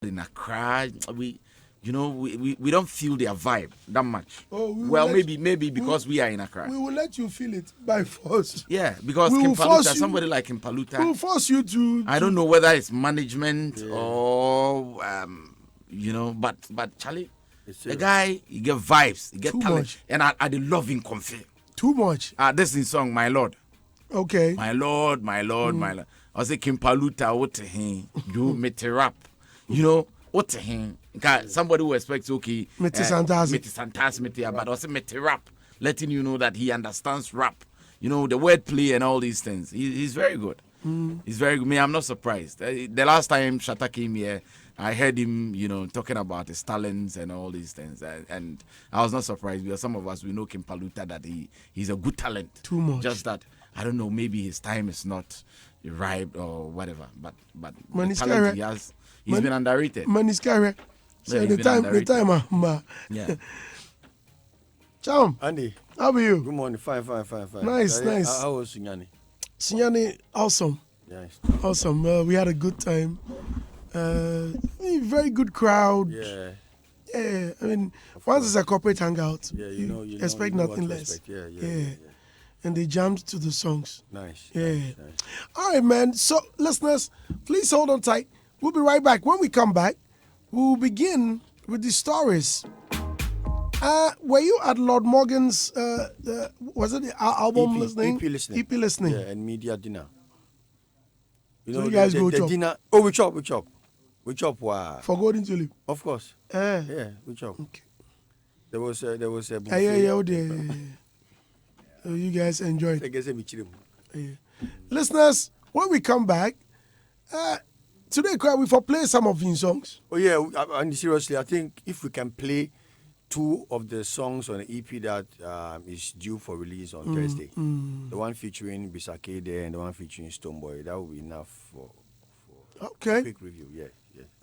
in Accra, we don't feel their vibe that much. Oh, maybe because we are in Accra. We will let you feel it by force. Yeah, because somebody like Kimpaluta. We will force you to. I don't know whether it's management or but Charlie, the guy, he get vibes, he get Too talent, much. and I love him. Confirm. Too much. This is song, My Lord. Okay. My Lord, my Lord, my Lord. I say Kimpaluta, what to him? Do me rap. What to him? Somebody who expects okay. Mete Santas, but also mete rap, letting you know that he understands rap. The wordplay and all these things. He's very good. He's very good. Me, I'm not surprised. The last time Shatta came here, I heard him, talking about his talents and all these things. And I was not surprised because some of us, we know Kimpaluta that he's a good talent. Too much. Just that, I don't know, maybe his time is not right or whatever. But the talent he has, he's been underrated. Man is carry. So the time. Yeah. Cham. Andy. How are you? Good morning. Fine. Nice. How was Sinyani? Sinyani, awesome. Nice. Awesome. We had a good time. Very good crowd. Yeah. Yeah. I mean, once it's a corporate hangout, you expect nothing less. Yeah. And they jammed to the songs. Nice. Yeah. Nice. All right, man. So, listeners, please hold on tight. We'll be right back. When we come back, we'll begin with the stories. Were you at Lord Morgan's, was it the album listening? EP listening. Yeah, and media dinner. So you guys go the chop? Dinner. Oh, we chop. Wow. For Golden Tulip? Of course. Yeah, we chop. Okay. There was a buffet. Yeah. So you guys enjoyed. Listeners, when we come back, today we for play some of these songs. Oh yeah, and seriously, I think if we can play 2 of the songs on the EP that is due for release on Thursday, the one featuring Bisake there and the one featuring Stoneboy, that will be enough for a quick review. Yeah.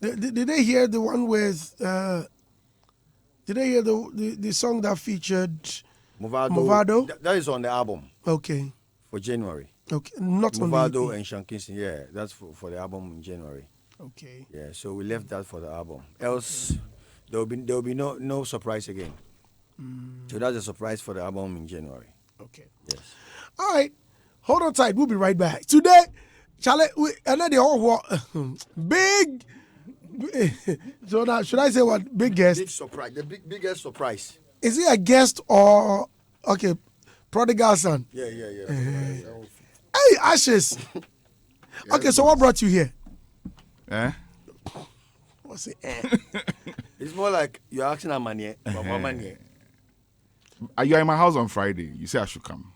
Did they hear the one with? Did they hear the song that featured Movado? That is on the album. Okay. For January. Okay, not on Movado the EP. and Sean Kingston. Yeah, that's for the album in January. Okay. Yeah, so we left that for the album. Else, there will be no surprise again. So that's a surprise for the album in January. Okay. Yes. All right. Hold on tight. We'll be right back. Today, Charlie, the whole big. So now, should I say what? Big guest? Big surprise. The biggest surprise. Is he a guest or prodigal son? Yeah. Hey, Ashes. Okay, so what brought you here? What's it? It's more like you're asking a man here. Are you in my house on Friday? You say I should come.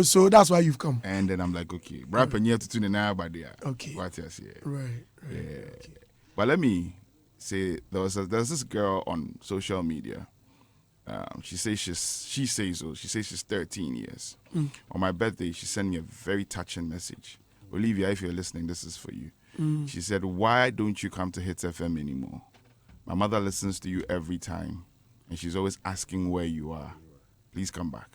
So that's why you've come. And then I'm like, okay. Brap and you to tune in now, but yeah. Okay. What else? Yeah. Right. Yeah. Okay. But let me say, there's this girl on social media. She says she's 13 years. On my birthday, she sent me a very touching message. Olivia, if you're listening, this is for you. She said, "Why don't you come to Hitz FM anymore? My mother listens to you every time, and she's always asking where you are. Please come back."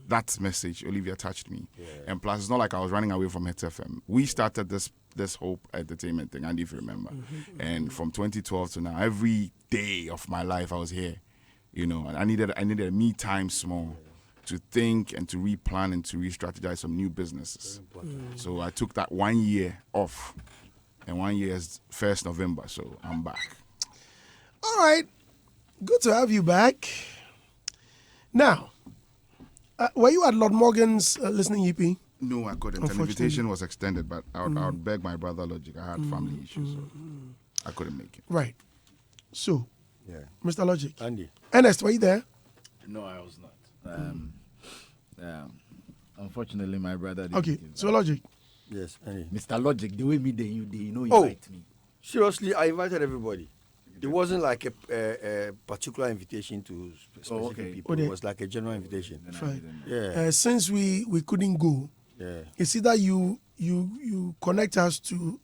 That message, Olivia, touched me. Yeah. And plus, it's not like I was running away from Hitz FM. We started this Hope Entertainment thing, and if you remember. And from 2012 to now, every day of my life, I was here. And I needed a me time small to think and to replan and to re-strategize some new businesses. So I took that 1 year off. And 1 year is 1st November, so I'm back. All right. Good to have you back. Now, were you at Lord Morgan's listening EP? No, I couldn't. An invitation was extended, but I would beg my brother Logic. I had family issues, so I couldn't make it. Right. So, Mr. Logic. Andy. Ernest, were you there? No, I was not. Unfortunately, my brother didn't. Okay, so Logic. Yes, Andy. Mr. Logic, the way you invite me. Seriously, I invited everybody. It wasn't like a particular invitation to specific people. It was like a general invitation. Right. Yeah. Since we couldn't go, it's either you connect us to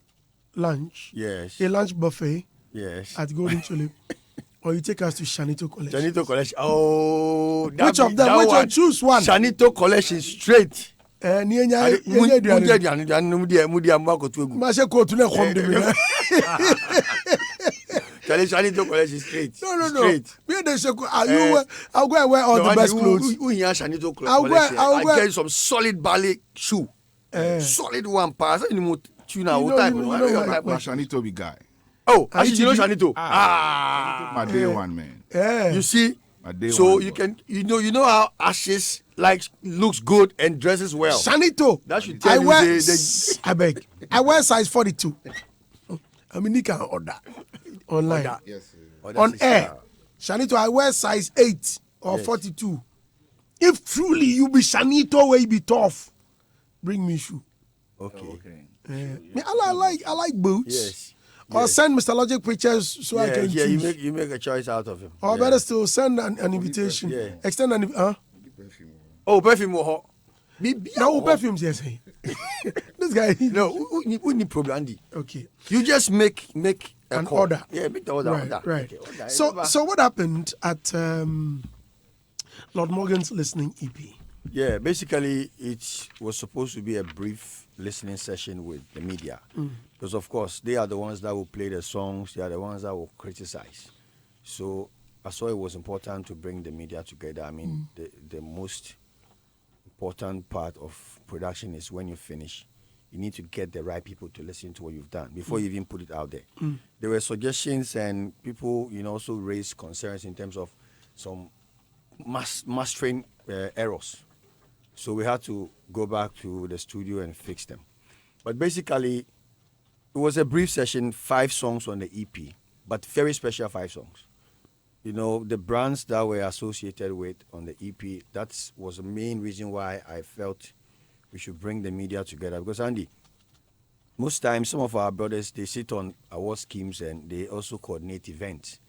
lunch. Yes. A lunch buffet. Yes. At Golden Tulip. Or you take us to Shanito Collection. Shanito Collection. Oh, which of them? Choose one. Shanito Collection straight. Masha go to the home. Shanito collect is straight. No. Straight. Where they say, I'll go and wear all the best clothes. Shanito I'll wear- get some solid ballet shoe. Solid one pass. You know Shanito be guy. Oh, actually, you know Shanito. My day one, man. You see? My day So one, you bro. can, you know how Ashes looks good and dresses well. Shanito. That should tell you I beg. I wear size 42. I mean, you can order online. Yes, sir. On air. Shanito, I wear size 8 or 42. If truly you be Shanito where you be tough, bring me shoe. Okay. Me, I like boots. Yes. Or send Mr. Logic pictures so I can choose. You make a choice out of him. Or better still, send an invitation. Yeah. Extend an Oh, perfume. No perfumes, yes. This guy. No, who need problem, Andy? Okay. You just make An call. order. Yeah, make the order. Right. Okay, order. So what happened at Lord Morgan's listening EP? Yeah, basically it was supposed to be a brief listening session with the media. Because of course they are the ones that will play the songs, they are the ones that will criticize. So I saw it was important to bring the media together. I mean, the most important part of production is when you finish, you need to get the right people to listen to what you've done before you even put it out there. There were suggestions and people, also raised concerns in terms of some mastering errors. So we had to go back to the studio and fix them. But basically, it was a brief session, 5 songs on the EP, but very special 5 songs. The brands that were associated with on the EP, that was the main reason why I felt we should bring the media together. Because, Andy, most times some of our brothers, they sit on award schemes and they also coordinate events.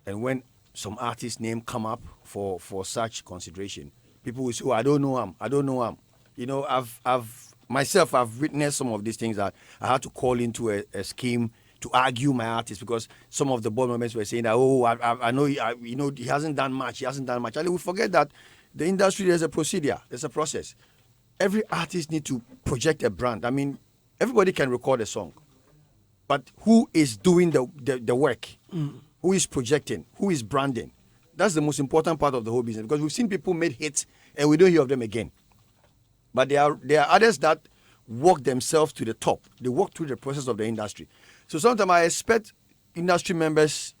And when some artist name come up for such consideration, people will say, I don't know him. I've witnessed some of these things that I had to call into a scheme to argue my artist because some of the board members were saying that, I know, he hasn't done much. And we forget that the industry, there's a procedure, there's a process. Every artist needs to project a brand. I mean, everybody can record a song, but who is doing the work? Who is projecting? Who is branding? That's the most important part of the whole business because we've seen people made hits and we don't hear of them again. But there are others that walk themselves to the top. They walk through the process of the industry. So sometimes I expect industry members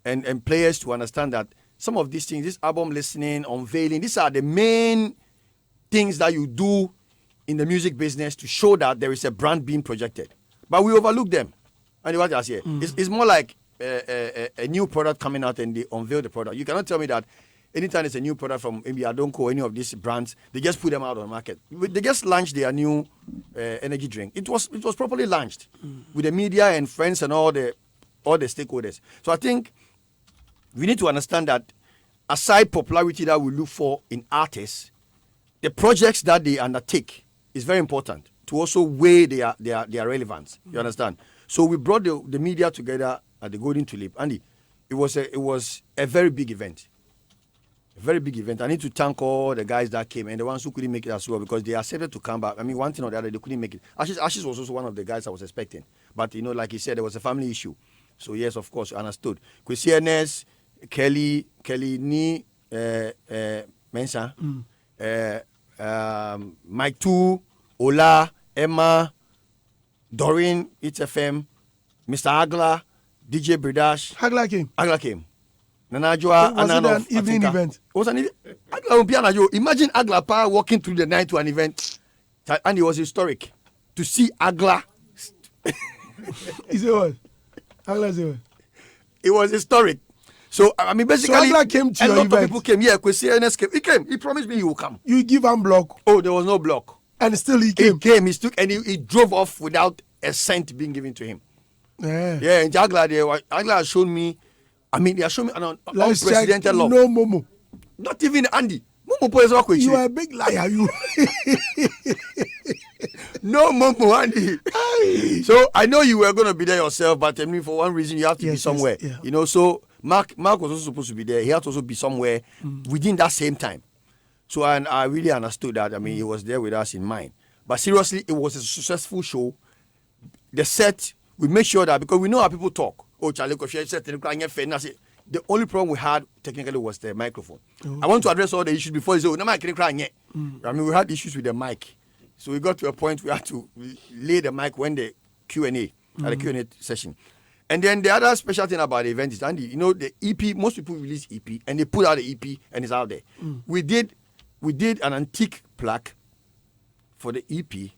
and players to understand that some of these things, this album listening, unveiling, these are the main things that you do in the music business to show that there is a brand being projected. But we overlook them. And what I say, it's more like a new product coming out and they unveil the product. You cannot tell me that anytime it's a new product from maybe Adonko or any of these brands, they just put them out on the market. They just launched their new energy drink. It was properly launched with the media and friends and all the stakeholders. So I think we need to understand that aside popularity that we look for in artists, the projects that they undertake is very important to also weigh their relevance. You understand? So we brought the media together at the Golden Tulip. Andy, it was a very big event. A very big event. I need to thank all the guys that came and the ones who couldn't make it as well because they accepted to come back. I mean, one thing or the other, they couldn't make it. Ashes was also one of the guys I was expecting. But, like he said, there was a family issue. So, yes, of course, understood. Kwesi Ernest, Kelly Ni, Mensa, Mike 2, Ola, Emma, Doreen, Hitz FM, Mr. Agla, DJ Bridash. Agla came. Nanajua, Was it an evening event? It was an evening. Imagine Agla Pa walking through the night to an event. And it was historic. To see Agla. Is it what? Agla is it what? It was historic. So, I mean, basically, So Agla came to a your lot event? of people came. Yeah, Kwesi Ernest came. He came. He promised me he will come. You give him block Oh, there was no block. and still he He came. came. He drove off without a cent being given to him. Yeah, and Agla has shown me. I mean, they have shown me an Let's check. unprecedented love. No Momo. Not even Andy. Momo plays rock with You you. are a big liar, you. No Momo, Andy. So I know you were going to be there yourself, but I mean, for one reason, you have to be Yes, somewhere. yes, yeah. So Mark was also supposed to be there. He had to also be somewhere within that same time. So and I really understood that. I mean, he was there with us in mind. But seriously, it was a successful show. The set, we make sure that because we know how people talk. Oh, Charlie, the only problem we had technically was the microphone. I want to address all the issues before you say, oh, no, I mean, we had issues with the mic. So we got to a point we had to lay the mic when the Q&A, at the Q&A session. And then the other special thing about the event is, Andy, you know, the EP, most people release EP and they put out the EP and it's out there. We did an antique plaque for the EP,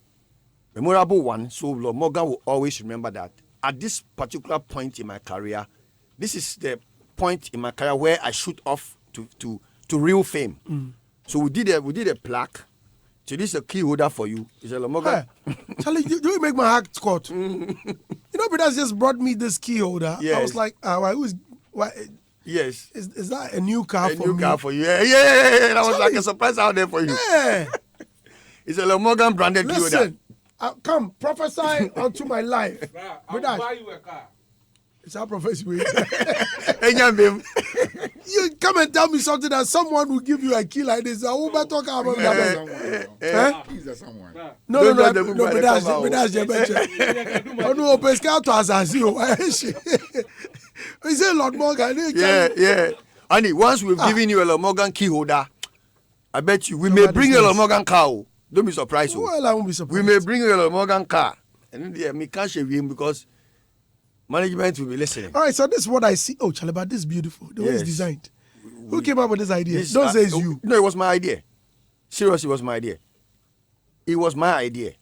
memorable one. So Lord Morgan will always remember that at this particular point in my career, this is the point in my career where I shoot off to real fame. So we did a plaque. So this is a key holder for you. It's a Lord Morgan. Hey, Charlie, you make my heart cut. You know, brothers just brought me this key holder. Yes. I was like, why? Yes. Is that a new car A for new me? car for you. Yeah. That was like a surprise out there for you. Yeah. It's a Lord Morgan branded key holder. Listen, come prophesy onto my life. I'll buy you a car. It's our prophecy. You Hey, come and tell me something that someone will give you a key like this. I will better talk about that. He's a someone. No, Don't let them but that's your bench. Oh no, Pescal to Azazio. He said Lord Morgan. Yeah. Annie, once we've given you a Lord Morgan key holder, I bet you we may bring a Lord Morgan car. Don't be surprised. Well, I won't be surprised. We may bring a Lord Morgan car. And then we can't shave him because management will be listening. All right, so this is what I see. Oh, Charlie, but this is beautiful. The way it's Yes. designed. Who came up with this idea? This- Don't say it's you. No, it was my idea. Seriously, it was my idea. It was my idea.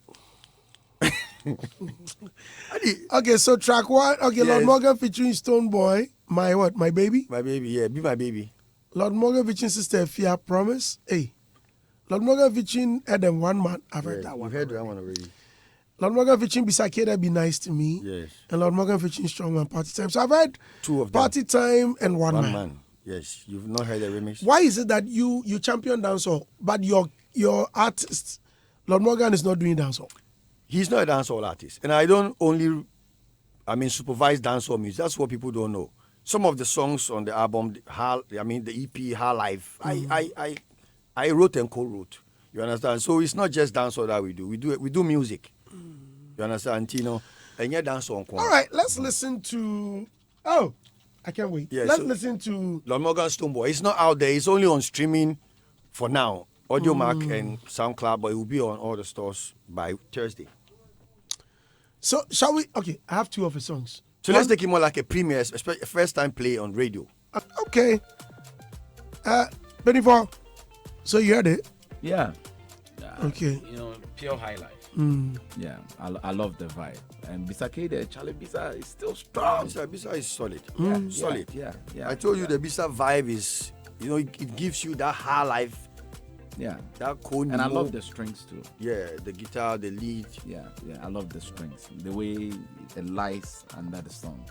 Okay, so track one. Okay, Lord Yes. Morgan featuring Stone Boy. My what? My baby. My baby, yeah, be my baby. Lord Morgan featuring Sister Fia Promise. Hey. Lord Morgan featuring Adam One Man. I've heard that You've one. heard that one already. Lord Morgan featuring Bisakeda Be Nice to Me. Yes. And Lord Morgan featuring Strong Man Party Time. So I've heard Two of them. Party Time and One One Man. man. Yes. You've not heard the remix? Why is it that you champion dancehall, but your artist, Lord Morgan, is not doing dancehall? He's not a dancehall artist. And I don't only, supervise dancehall music. That's what people don't know. Some of the songs on the album, the EP, Her Life, I wrote and co-wrote. You understand? So it's not just dancehall that we do. We do music. You understand, Tino? And yeah, dancehall. All right, let's listen to. Oh, I can't wait. Yeah, let's so- listen to. Lord Morgan Stoneboy. It's not out there. It's only on streaming for now. Audio Mac and SoundCloud, but it will be on all the stores by Thursday. So shall we? Okay, I have two of his songs. So let's take it more like a premiere, especially a first time play on radio. Okay. 24. So you heard it? Yeah. Okay. You know, pure high life. Yeah, I love the vibe. And Bisakeda, Charlie Bisa is still strong. Bisa is solid. Solid. Yeah. I told you the Bisa vibe is, it gives you that high life, Yeah. that cool. And I love the strings too. Yeah, the guitar, the lead. Yeah, I love the strings. The way it lies under the song.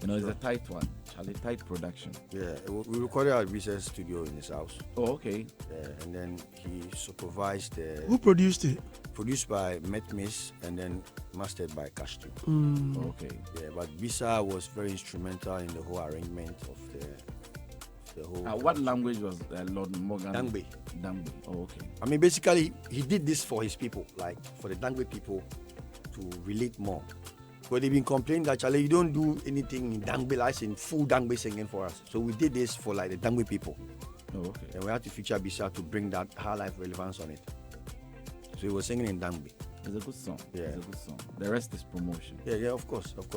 It's a tight one. Charlie, tight production. Yeah, we recorded at Bisa's studio in his house. Oh, okay. And then he supervised Who produced it? produced by Met Miss and then mastered by Cashtu. Okay. Yeah, but Bisa was very instrumental in the whole arrangement of the whole. What language was Lord Morgan? Dangbe. Dangbe. Oh, okay. I mean, basically, he did this for his people, like for the Dangbe people to relate more. But they've been complaining that, Charlie, you don't do anything in Dangbe, like in full Dangbe singing for us. So we did this for like the Dangbe people. Oh, okay. And we had to feature Bisa to bring that high life relevance on it. So he was singing in Dangbe. It's a good song. Yeah. It's a good song. The rest is promotion. Yeah, of course. Yeah, of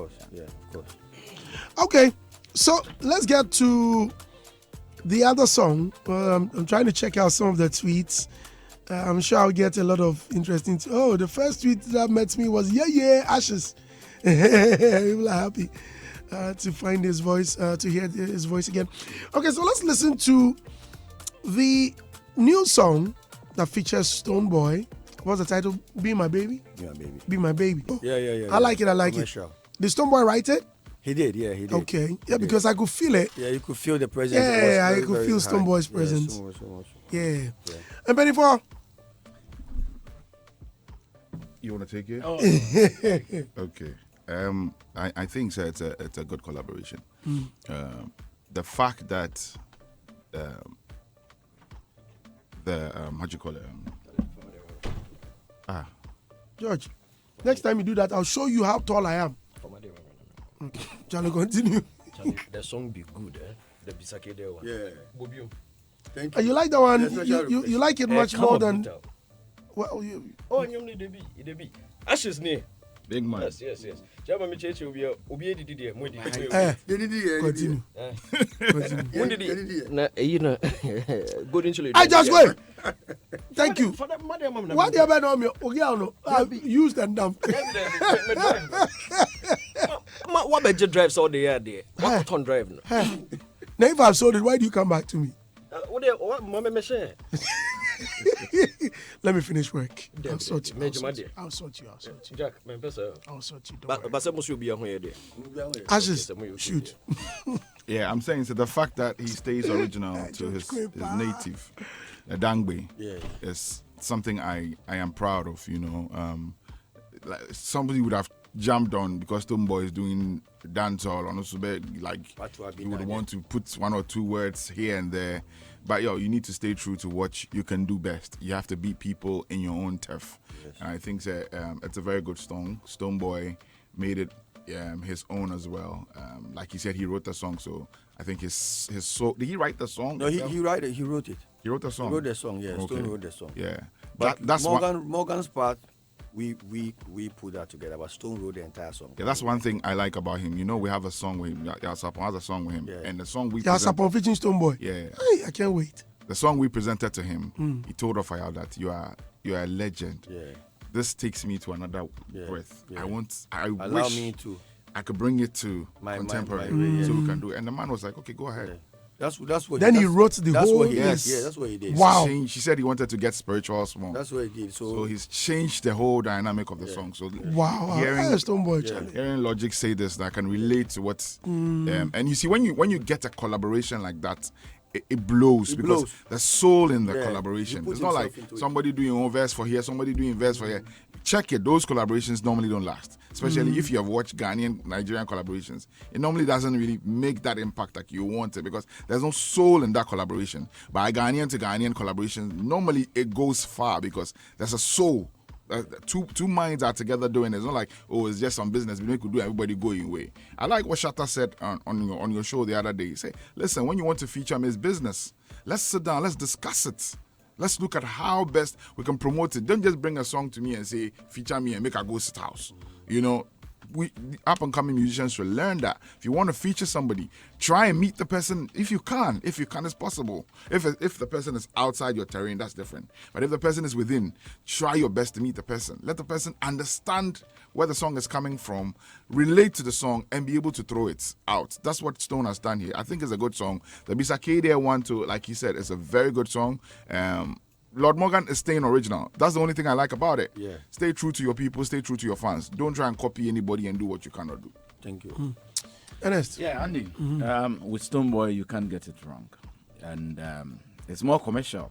course. Okay, so let's get to the other song. I'm trying to check out some of the tweets. I'm sure I'll get a lot of interesting. The first tweet that met me was Ashes. People are happy to find his voice, to hear his voice again. Okay, so let's listen to the new song that features Stone Boy. What's the title? Be My Baby? Yeah, baby. Be My Baby. Yeah. I like it. Commercial. Did Stone Boy write it? He did, yeah, he did. Okay. He Yeah, did. because I could feel it. Yeah, you could feel the presence. Yeah, It was I very, could very feel Stone high. Boy's Yeah, presence. so much. Yeah. And Benny Four. You want to take it? Oh, Okay. I think so. It's a good collaboration. The fact that how do you call it? George, next time you do that, I'll show you how tall I am. Okay. Charlie, continue. Charlie, the song be good, eh? The Bisake there one. Yeah. Bobium. Thank You like that one? Yes, You like it much more than. Well, Oh, you need the be. Ashes near. Big man. Yes. Jama me cheche obi did there, mo did. Continue. When did he? Na you know. Good into I just wait. Thank you. For that madam. What do you about me? Okay, used and dumped. What better drives all the there? What ton drive no? Now, if I've sold it, why do you come back to me? What mama me say? Let me finish work. I'll Damn, sort you. Major Madi. I'll sort you. Jack, my person. I'll sort you. Don't worry. But some must be on here there. Ashes, shoot. Yeah, I'm saying so the fact that he stays original to his native, Dangbe, is something I am proud of. You know, like somebody would have jumped on because Tomboy is doing dancehall on also like you would want to put one or two words here and there. But you need to stay true to what you can do best. You have to beat people in your own turf. Yes. And I think that it's a very good song. Stoneboy made it his own as well. Like he said, he wrote the song, so I think his soul. Did he write the song? No, he wrote it. He wrote it. He wrote the song. He wrote the song. Yeah, Okay. Stone wrote the song. Yeah, But that's Morgan's part, we put that together. But Stone wrote the entire song. Yeah, that's one thing I like about him. You know, we have a song with him. Yasapon has a song with him, and the song we Yasapon featuring Stoneboy. Yeah, hey, I can't wait. The song we presented to him, he told Ofaya that you are a legend. Yeah. This takes me to another breath. Yeah. I Allow wish me to. I could bring it to My contemporary way, so we can do it. And the man was like, okay, go ahead. Yeah. That's what. Then he wrote the that's whole. What he Yes. did. Yeah, that's what he did. Wow. She said he wanted to get spiritual small. That's what he did. So he's changed the whole dynamic of the song. So Wow. hearing, Stoneboy, Charlie. hearing Logic say this, that I can relate to what. And you see, when you get a collaboration like that, it blows because the soul in the collaboration. It's not like somebody doing one verse for here, somebody doing verse for here. Check it. Those collaborations normally don't last, especially if you have watched Ghanaian, Nigerian collaborations. It normally doesn't really make that impact like you want it because there's no soul in that collaboration. But a Ghanaian to Ghanaian collaboration, normally it goes far because there's a soul. Two minds are together doing it. It's not like, oh, it's just some business. We could do everybody going away. I like what Shatta said on your show the other day. He said, listen, when you want to feature me, it's business. Let's sit down. Let's discuss it. Let's look at how best we can promote it. Don't just bring a song to me and say, feature me and make a ghost house. You know, we up-and-coming musicians should learn that. If you want to feature somebody, try and meet the person if you can. If you can, it's possible. If the person is outside your terrain, that's different. But if the person is within, try your best to meet the person. Let the person understand where the song is coming from, relate to the song, and be able to throw it out. That's what Stone has done here. I think it's a good song. The Bisake there one too, like he said, it's a very good song. Lord Morgan is staying original. That's the only thing I like about it. Yeah. Stay true to your people, stay true to your fans. Don't try and copy anybody and do what you cannot do. Thank you. Ernest. Yeah, Andy. With Stoneboy, you can't get it wrong. And it's more commercial.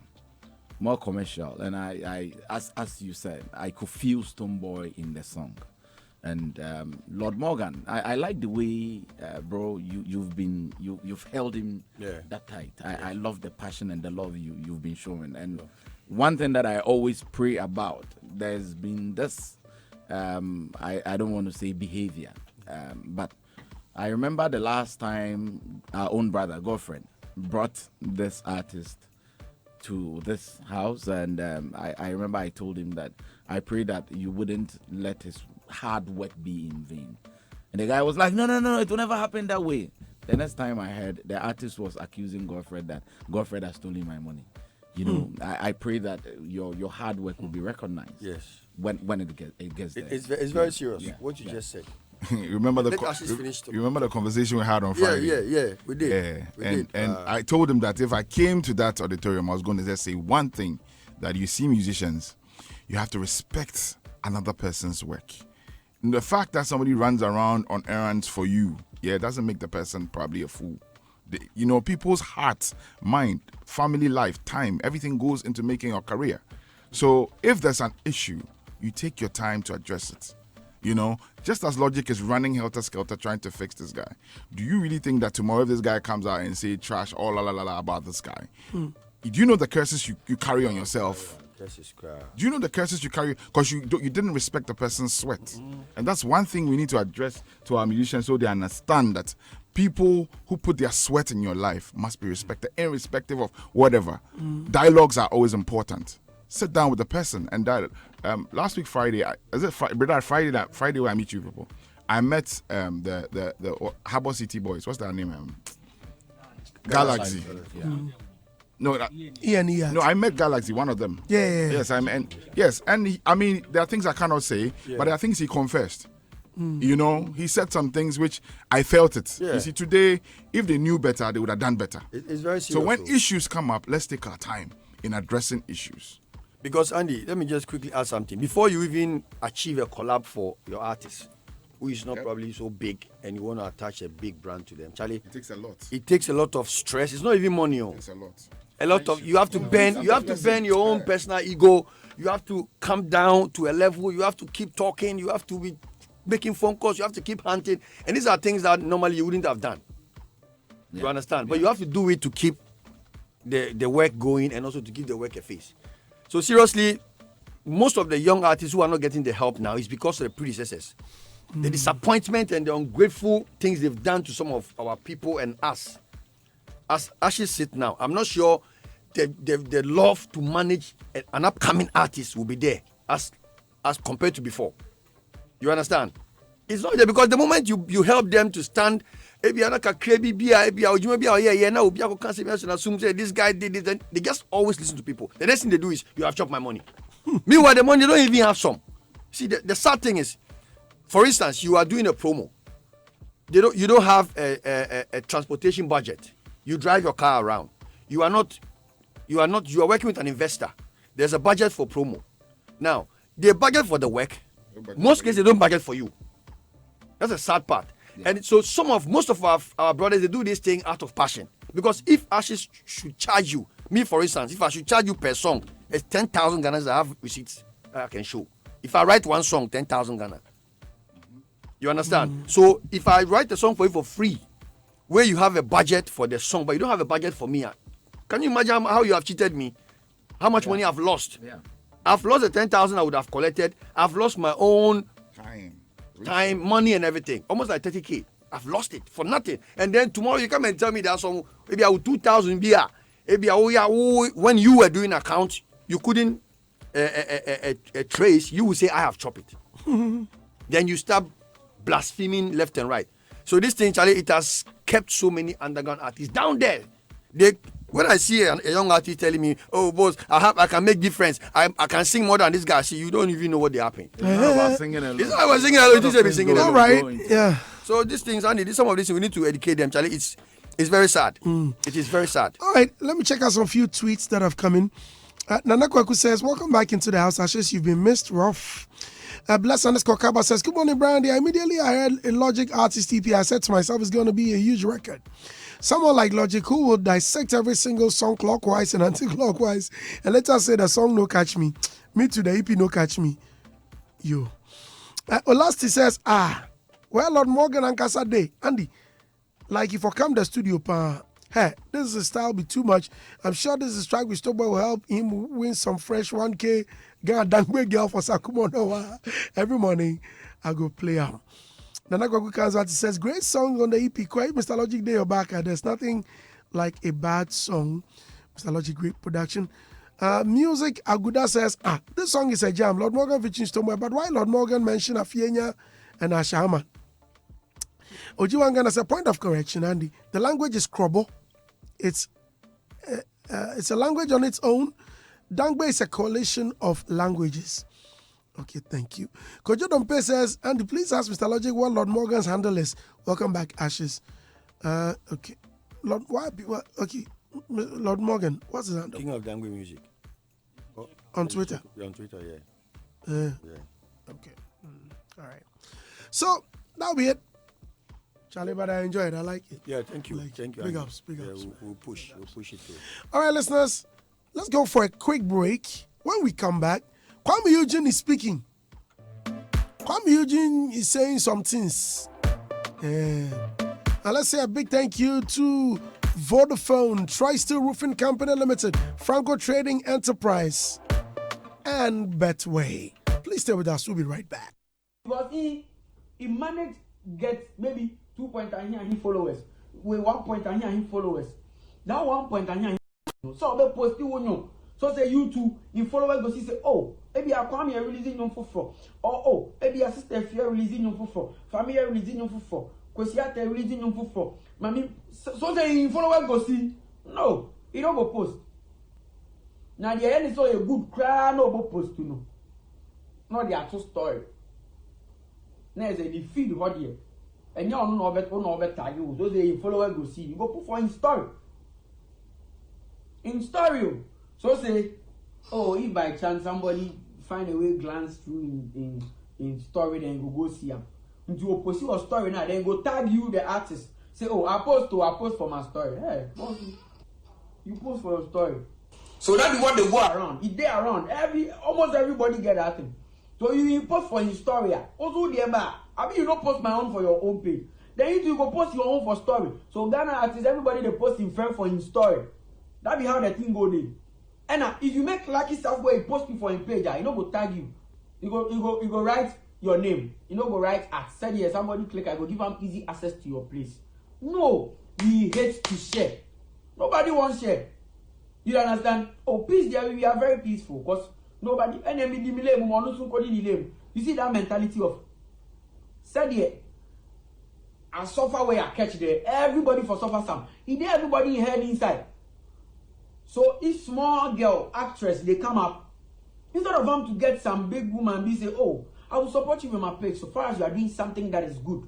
And I as you said, I could feel Stoneboy in the song. And Lord Morgan, I like the way, bro, you've held him that tight. I love the passion and the love you've been showing. And one thing that I always pray about, there's been this, I don't want to say behavior, but I remember the last time our own brother, Godfred, brought this artist to this house, and I remember I told him that I pray that you wouldn't let his hard work be in vain. And the guy was like, no, it will never happen that way. The next time I heard, the artist was accusing Godfred that Godfred has stolen my money. You know, I pray that your hard work will be recognized. Yes. When it gets there. It's very serious. What you just said. remember the conversation we had on Friday? Yeah, we did. Yeah, and I told him that if I came to that auditorium, I was going to just say one thing, that you see musicians, you have to respect another person's work. And the fact that somebody runs around on errands for you, doesn't make the person probably a fool. People's heart, mind, family life, time, everything goes into making a career. So if there's an issue, you take your time to address it. Just as Logic is running helter-skelter trying to fix this guy, do you really think that tomorrow if this guy comes out and say trash all about this guy, Do you know the curses you carry on yourself? Curses cry. Do you know the curses you carry? Because you didn't respect the person's sweat. And that's one thing we need to address to our musicians so they understand that people who put their sweat in your life must be respected, irrespective of whatever. Dialogues are always important. Sit down with the person and dialogue. Last week Friday, Friday where I meet you people, I met the Harbour City boys. What's their name? Galaxy. No, Ian. no, I met Galaxy, one of them. Yeah. Yes, I mean, there are things I cannot say, but there are things he confessed. You know, he said some things which I felt it. Yeah. You see, today, if they knew better, they would have done better. It's very serious. So when though. issues come up, let's take our time in addressing issues. Because Andy, let me just quickly add something. Before you even achieve a collab for your artist, who is not probably so big, and you want to attach a big brand to them, Charlie, It takes a lot. it takes a lot of stress. It's not even money. It's a lot. A lot of you have to bend your own personal ego. You have to come down to a level. You have to keep talking. You have to be making phone calls. You have to keep hunting. And these are things that normally you wouldn't have done. You understand? But you have to do it to keep the work going and also to give the work a face. So seriously, most of the young artists who are not getting the help now is because of the predecessors. The disappointment and the ungrateful things they've done to some of our people and us. As Ashes sit now, I'm not sure the love to manage an upcoming artist will be there as compared to before. You understand? It's not there because the moment you help them to stand, this guy did it, and they just always listen to people. The next thing they do is, you have chopped my money. Meanwhile, the money, they don't even have some. See, the sad thing is, for instance, you are doing a promo. You don't have a transportation budget. You drive your car around. You are working with an investor. There's a budget for promo. Now, they budget for the work. Most cases, they don't budget for you. That's a sad part. Yeah. And so most of our brothers, they do this thing out of passion. Because if Ashes should charge you, me for instance, if I should charge you per song, it's 10,000 Ghana. I have receipts I can show. If I write one song, 10,000 Ghana. You understand? So if I write a song for you for free, where you have a budget for the song, but you don't have a budget for me, can you imagine how you have cheated me? How much money I've lost? Yeah. I've lost the 10,000 I would have collected. I've lost my own time, money, and everything. Almost like 30K. I've lost it for nothing. And then tomorrow you come and tell me that song, maybe I will 2,000 beer. Maybe when you were doing accounts, you couldn't trace. You will say, I have chopped it. Then you start blaspheming left and right. So this thing, Charlie, it has kept so many underground artists down there. When I see a young artist telling me, "Oh, boss, I can make difference. I can sing more than this guy," see, you don't even know what they're happening. It's not about singing alone. It's not about singing alone. This is singing alone. All right. Yeah. So these things, Andy, some of this we need to educate them, Charlie. It's very sad. It is very sad. All right. Let me check out some few tweets that have come in. Nana Kwaku says, "Welcome back into the house, Ashes. You've been missed rough." Bless underscore Kaba says, "Good morning, Brandy. Immediately I heard a Logic artist EP. I said to myself, it's going to be a huge record. Someone like Logic who will dissect every single song clockwise and anti-clockwise and let us say the song no catch me. Me to the EP no catch me. Yo." Olasti says, well, Lord Morgan and Casa Day. Andy, like if I come to the studio, hey, this is style be too much. I'm sure this is track with Stopper will help him win some fresh 1K. Dangwe girl for Sakumo Noah. Every morning I go play out. Nana Kwaku Kanzati says, great song on the EP. Quite Mr. Logic Day or back. There's nothing like a bad song. Mr. Logic, great production. Music Aguda says, this song is a jam. Lord Morgan featuring Stoneboy, but why Lord Morgan mention Afienya and Ashama? Ojiwangana says, point of correction, Andy. The language is Krobo. It's a language on its own. Dangbe is a coalition of languages. Okay, thank you. Kojo Dompe says, Andy, please ask Mr. Logic what Lord Morgan's handle is. Welcome back, Ashes. Okay. Lord Morgan, what's his handle? King of Dangwe Music. On Twitter? On Twitter, yeah. Okay. All right. So, that'll be it. Charlie, but I enjoyed it. I like it. Yeah, thank you. Thank you. Big ups. Yeah, we'll push it through. All right, listeners. Let's go for a quick break. When we come back, Kwame Eugene is speaking. Kwame Eugene is saying some things. And let's say a big thank you to Vodafone, TriSteel Roofing Company Limited, Franco Trading Enterprise, and Betway. Please stay with us. We'll be right back. Because he managed get maybe 2 points and here he followers. With 1 point and here he followers. That 1 point and here so they post you. So say you two in followers go see say oh maybe I come here releasing you for oh maybe a sister here releasing you for family releasing you for Kwesiate releasing you for mami so say in followers go see no he don't go post. Now the end is so a good cry no go post to no. Not the actual story. Now say the feed hot here. And you don't know better you. So say in followers go see you go put for in story. In story. So say, oh, if by chance somebody find a way glance through in story, then go see him. Into a post your story now, then go tag you the artist. Say, oh, I post for my story. Hey, you post for your story. So that is what they go around. If they around, almost everybody get that thing. So you post for his story. Also the I mean you don't post my own for your own page. Then you go post your own for story. So Ghana artists, everybody they post in friend for his story. That be how the thing go there. And if you make lucky stuff where you post it for a page, you know go tag you. You go write your name. You know go write at said here somebody click. I go give them easy access to your place. No, we hate to share. Nobody wants share. You understand? Oh, peace there we are very peaceful because nobody enemy you see that mentality of said here. I suffer where I catch there. Everybody for suffer some. He did everybody in head inside. So if small girl, actress, they come up, instead of them to get some big woman, they say, oh, I will support you with my page so far as you are doing something that is good.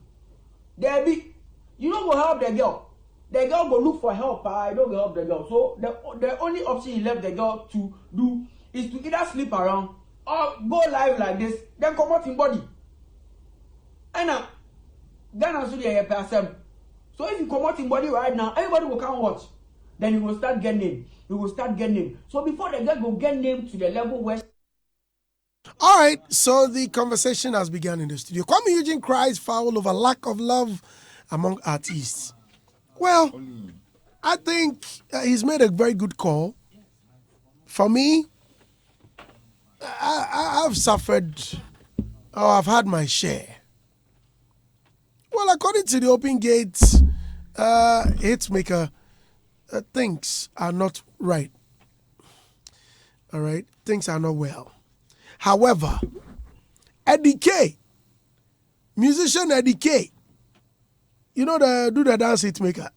There be, you don't go help the girl. The girl go look for help, I don't go help the girl. So the only option he left the girl to do is to either sleep around or go live like this, then come out in body. And now, Ghana should be person. So if you come out in body right now, everybody will come watch. Then you will start getting name. You will start getting name. So before the girl will get name to the level where. All right, so the conversation has begun in the studio. Kwame Eugene cries foul over lack of love among artists. Well, I think he's made a very good call. For me, I've suffered, or I've had my share. Well, according to the Open Gates Hitz maker, things are not right. All right, things are not well. However, Eddie K, musician Eddie K, you know the dance hit maker.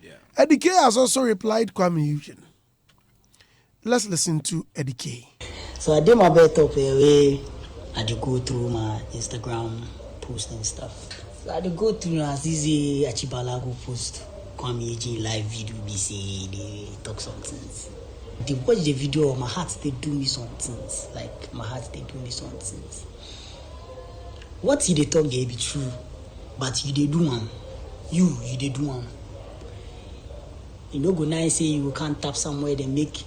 Yeah. Eddie K has also replied Kwame Eugene. Let's listen to Eddie K. So I did my best up way. I did go through my Instagram post and stuff. So I did go through as easy Achibala go post Kwame Eugene live video. Be say they talk some things. They watch the video. My heart they do me some things. Like my heart they do me some things. What he they talk they be true, but you they do one. You they do one. You know go nice say you can't tap somewhere they make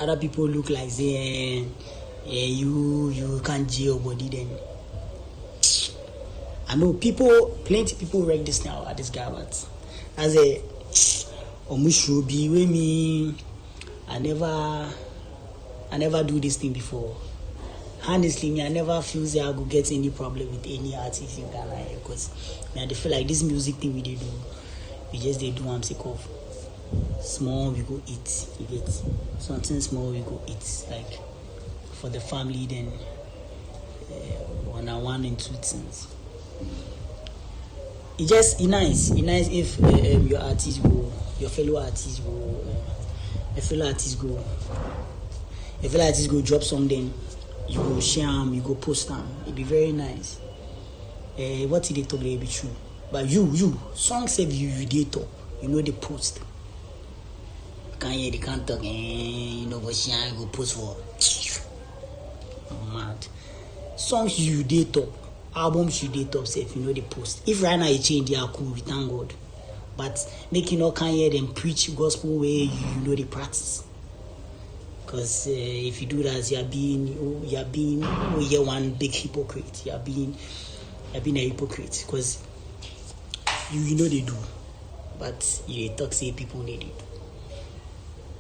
other people look like say you can't jail body then. I know plenty people wreck this now at this guy, but as a be with me, I never do this thing before. Honestly, me I never feel that I go get any problem with any artist in Ghana because I feel like this music thing we do, we just they do I'm sick of. Small we go eat, you get something small we go eat like for the family then 1 and 2 things. It's nice if your artist go, your fellow artist go drop something, you go share them, you go post them. It'd be very nice. What did they talk they be true, but you song save you did talk, you know they post. Can't hear the can't talk, you know what she go post for. Mad. Songs you did top, albums you did top safe, you know the post. If right now you change, they are cool, we thank God. But make you not can't hear them preach gospel way, you know the practice. Because if you do that, you're one big hypocrite. You're being a hypocrite. Because you know they do. but you talk say people need it.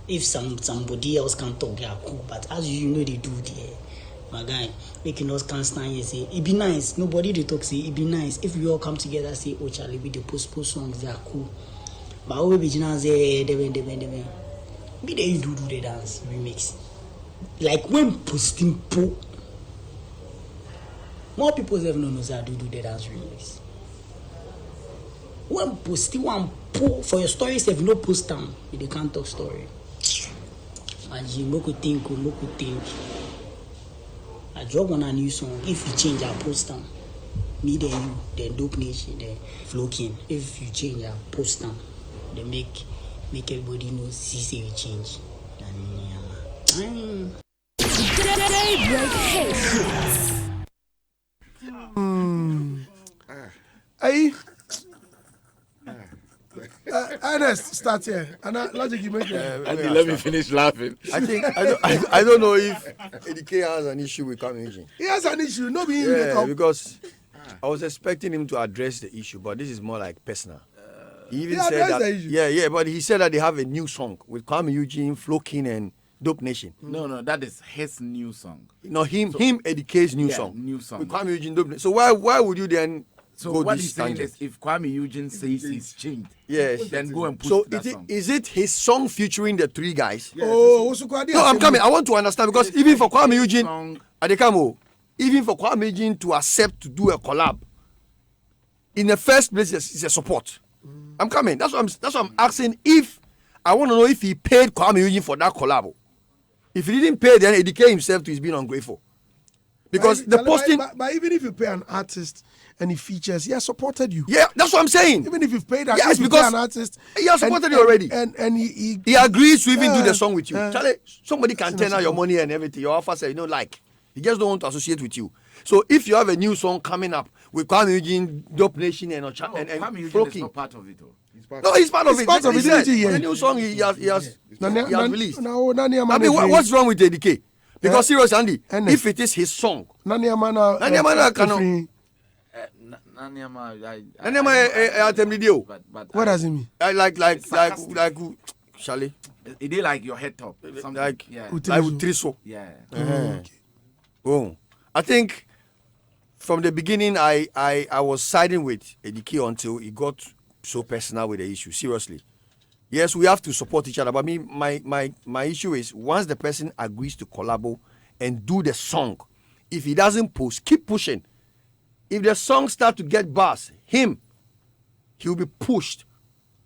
If somebody else can talk, they are cool. But as you know, they do there. My guy, making us can't stand here say it be nice. Nobody they talk say it be nice. If we all come together say, oh Charlie, we the post songs, they are cool. But we be say they be there you do the dance remix. Like when posting po, more people have known us how to do the dance remix. When posting one po for your stories, if you no post them, they can't talk story. And you moku think. I drop on a new song. If you change, I post them. Me then you, then Dope Nation, then Flow King. If you change, I post them. They make everybody know. See, say you change. Daybreak Hitz. Hey. Ernest, start here. And logic, you make it. Andy, let me finish laughing. I don't know if ADK has an issue with Kwame Eugene. He has an issue. No, be because I was expecting him to address the issue, but this is more like personal. He even said addressed that. the issue. Yeah, but he said that they have a new song with Kwame Eugene, Flow King, and Dope Nation. No, that is his new song. No, him, ADK's new song. New song. With Kwame Eugene, Dope Nation. So why would you then? So go what this he's saying tangent? is, if Kwame Eugene says he's changed, Yes. then go and push So that song. is it his song featuring the three guys? Oh, No, I'm coming. I want to understand because even for Kwame Eugene, song. Adekamo, even for Kwame Eugene to accept to do a collab, in the first place, it's a support. I'm coming. That's what I'm asking. If I want to know if he paid Kwame Eugene for that collab. If he didn't pay, then educate himself to his being ungrateful. Because the posting. But even if you pay an artist and he features, he has supported you. Yeah, that's what I'm saying. Even if you've paid Yes, if you because pay an artist, he has supported you already. And he He agrees to even do Yeah, the song with you. Charlie, somebody can It's turn out your support. money and everything. Your offer say you don't like. He just don't want to associate with you. So if you have a new song coming up with Kwame Eugene, Dope Nation, and Kwame Eugene Flow is King. not part of it, though. No, he's part of He's it. part of He it, said, didn't he? Yeah. the new song he has released. No, I mean, what's wrong with the DK? Because seriously, Andy, And if it is his song, Nanyamana cannot. What does it mean? Like, Charlie, It is like your head top. Something. like, Yeah. like with Triso. Yeah. Oh, I think from the beginning, I was siding with Edike until it got so personal with the issue. Seriously, yes, we have to support each other. But my issue is once the person agrees to collabo and do the song, if he doesn't post, keep pushing. If the song start to get buzz, he will be pushed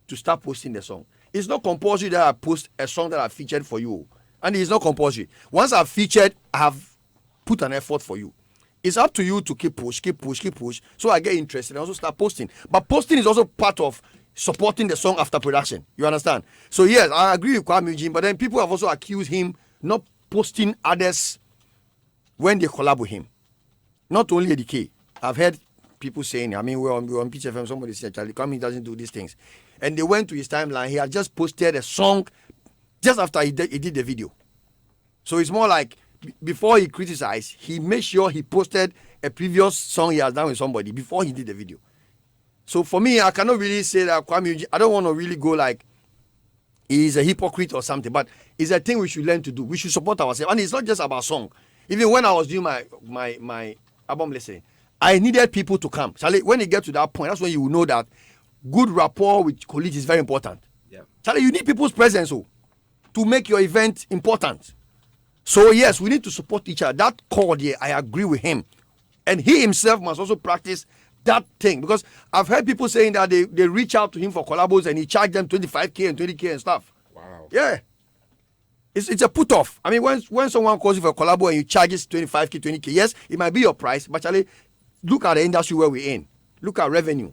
to start posting the song. It's not compulsory that I post a song that I featured for you, and it's not compulsory. Once I've featured, I have put an effort for you. It's up to you to keep push. So I get interested and also start posting. But posting is also part of supporting the song after production. You understand? So yes, I agree with Kwame Eugene, but then people have also accused him not posting others when they collab with him. Not only ADK. I've heard people saying, I mean, we're on Pitch FM, somebody said, Charlie Kwame doesn't do these things. And they went to his timeline. He had just posted a song just after he did the video. So it's more like before he criticized, he made sure he posted a previous song he has done with somebody before he did the video. So for me, I cannot really say that Kwame Eugene, I don't want to really go like he's a hypocrite or something, but it's a thing we should learn to do. We should support ourselves. And it's not just about song. Even when I was doing my album listening, I needed people to come. Charlie, when you get to that point, that's when you will know that good rapport with colleagues is very important. Yeah. Charlie, you need people's presence to make your event important. So yes, we need to support each other. That call there, I agree with him. And he himself must also practice that thing. Because I've heard people saying that they reach out to him for collabos and he charged them 25K and 20K and stuff. Wow. Yeah. It's a put off. I mean, when someone calls you for a collabo and you charges 25K, 20K, yes, it might be your price, but Charlie, look at the industry where we're in. Look at revenue.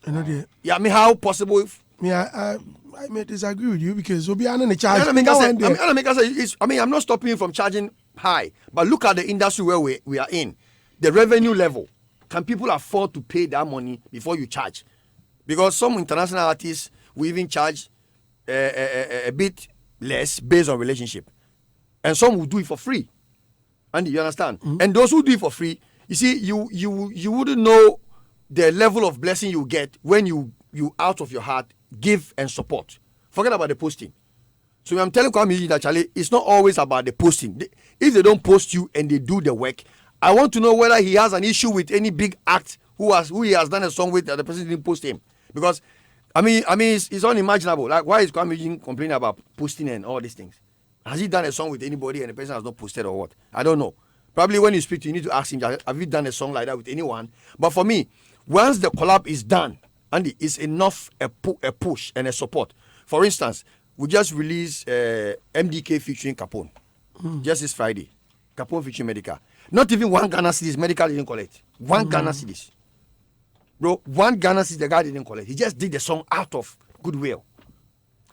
I know that. Yeah, I mean, how possible if... Yeah, I may disagree with you because we'll be on the charge. I'm not stopping you from charging high, but look at the industry where we are in. The revenue level. Can people afford to pay that money before you charge? Because some international artists will even charge a bit less based on relationship. And some will do it for free. Andy, you understand? Mm-hmm. And those who do it for free, you see, you wouldn't know the level of blessing you get when you out of your heart give and support. Forget about the posting. So I'm telling Kwame that Charlie, it's not always about the posting. If they don't post you and they do the work, I want to know whether he has an issue with any big act who he has done a song with that the person didn't post him. Because I mean, it's unimaginable. Like, why is Kwame complaining about posting and all these things? Has he done a song with anybody and the person has not posted or what? I don't know. Probably when you speak to him, you need to ask him, have you done a song like that with anyone? But for me, once the collab is done, Andy, it's enough a push and a support. For instance, we just released MDK featuring Capone. Just this Friday. Capone featuring Medical. Not even one Ghana cedis Medical didn't collect. One Ghana cedis. Bro, one Ghana cedis the guy didn't collect. He just did the song out of goodwill.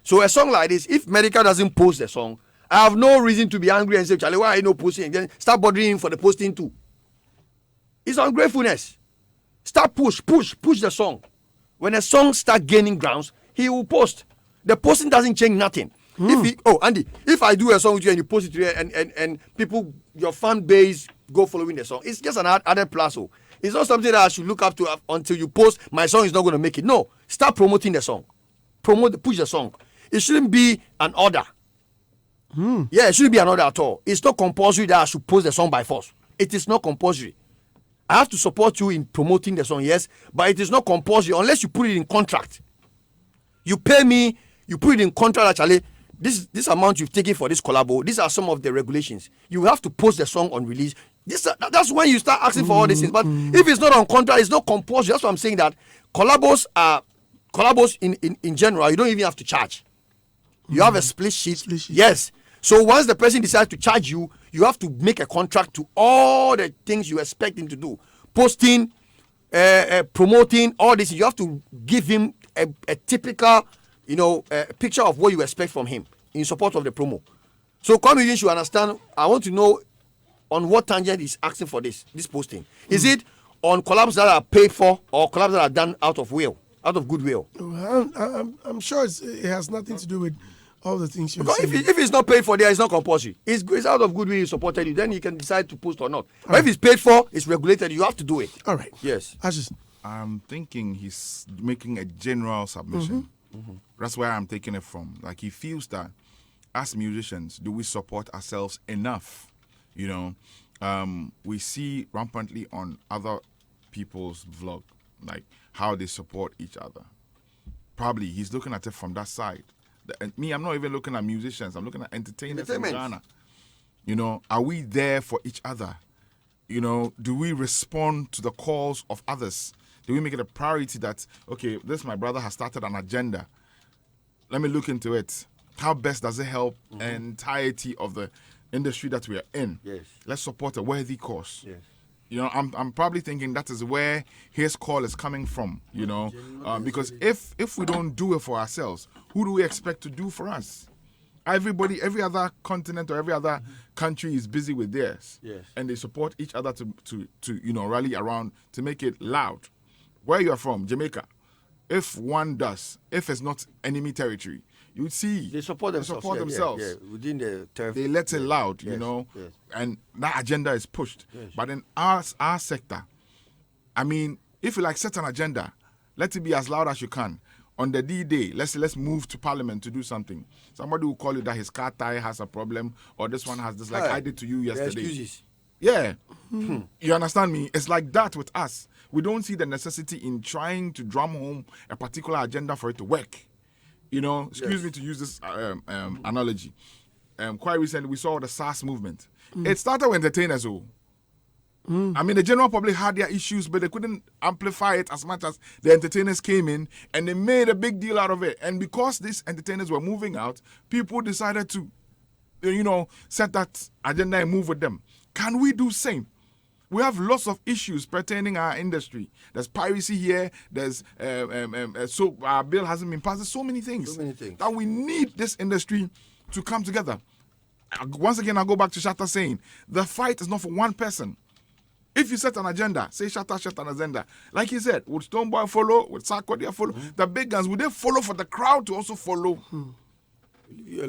So a song like this, if Medical doesn't post the song, I have no reason to be angry and say, Charlie, why are you not posting? And then start bothering him for the posting too. It's ungratefulness. Start push the song. When a song start gaining grounds, he will post. The posting doesn't change nothing. Andy, if I do a song with you and you post it to and people, your fan base go following the song, it's just an added plus. It's not something that I should look up to until you post. My song is not going to make it. No, start promoting the song. Push the song. It shouldn't be an order. Yeah, it shouldn't be an order at all. It's not compulsory that I should post the song by force. It is not compulsory. I have to support you in promoting the song, yes, but it is not compulsory unless you put it in contract. You pay me, you put it in contract actually. This amount you've taken for this collabo, these are some of the regulations. You have to post the song on release. That's when you start asking for all these things. But if it's not on contract, it's not compulsory. That's why I'm saying that collabos in general, you don't even have to charge. You have a split sheet. Yes. So once the person decides to charge you, you have to make a contract to all the things you expect him to do. Posting, promoting, all this. You have to give him a typical, picture of what you expect from him in support of the promo. So Kwame should understand. I want to know on what tangent he's asking for this posting. Is it on collabs that are paid for or collabs that are done out of goodwill? I'm sure it has nothing to do with all the things you're saying. If it's not paid for there, it's not compulsory. It's out of goodwill, he supported you, then you can decide to post or not. But if it's paid for, it's regulated, you have to do it. All right. Yes. I'm thinking he's making a general submission. That's where I'm taking it from. Like, he feels that as musicians, do we support ourselves enough? We see rampantly on other people's vlog, like how they support each other. Probably he's looking at it from that side. Me, I'm not even looking at musicians. I'm looking at entertainers in Ghana. Are we there for each other? Do we respond to the calls of others? Do we make it a priority that, okay, my brother has started an agenda. Let me look into it. How best does it help the entirety of the industry that we are in? Yes. Let's support a worthy cause. Yes. I'm probably thinking that is where his call is coming from, because if we don't do it for ourselves, who do we expect to do for us? Every other continent or every other country is busy with theirs. Yes. And they support each other to rally around to make it loud. Where you are from, Jamaica, if it's not enemy territory, you would see they support themselves. Yeah. Within the turf. They let it loud, Yes. and that agenda is pushed. Yes. But in our sector, I mean, if you set an agenda, let it be as loud as you can. On the D-Day, let's move to Parliament to do something. Somebody will call you that his car tire has a problem, or this one has this, like I did to you yesterday. Excuses. Yeah. You understand me? It's like that with us. We don't see the necessity in trying to drum home a particular agenda for it to work. Excuse me to use this analogy. Quite recently, we saw the SARS movement. It started with entertainers. I mean, the general public had their issues, but they couldn't amplify it as much as the entertainers came in, and they made a big deal out of it. And because these entertainers were moving out, people decided to, set that agenda and move with them. Can we do same? We have lots of issues pertaining our industry. There's piracy here. There's so our bill hasn't been passed. There's so many things that we need this industry to come together. Once again, I'll go back to Shatta saying the fight is not for one person. If you set an agenda, say Shatta set an agenda. Like he said, would Stonebwoy follow? Would Sarkodie follow? The big guns, would they follow for the crowd to also follow?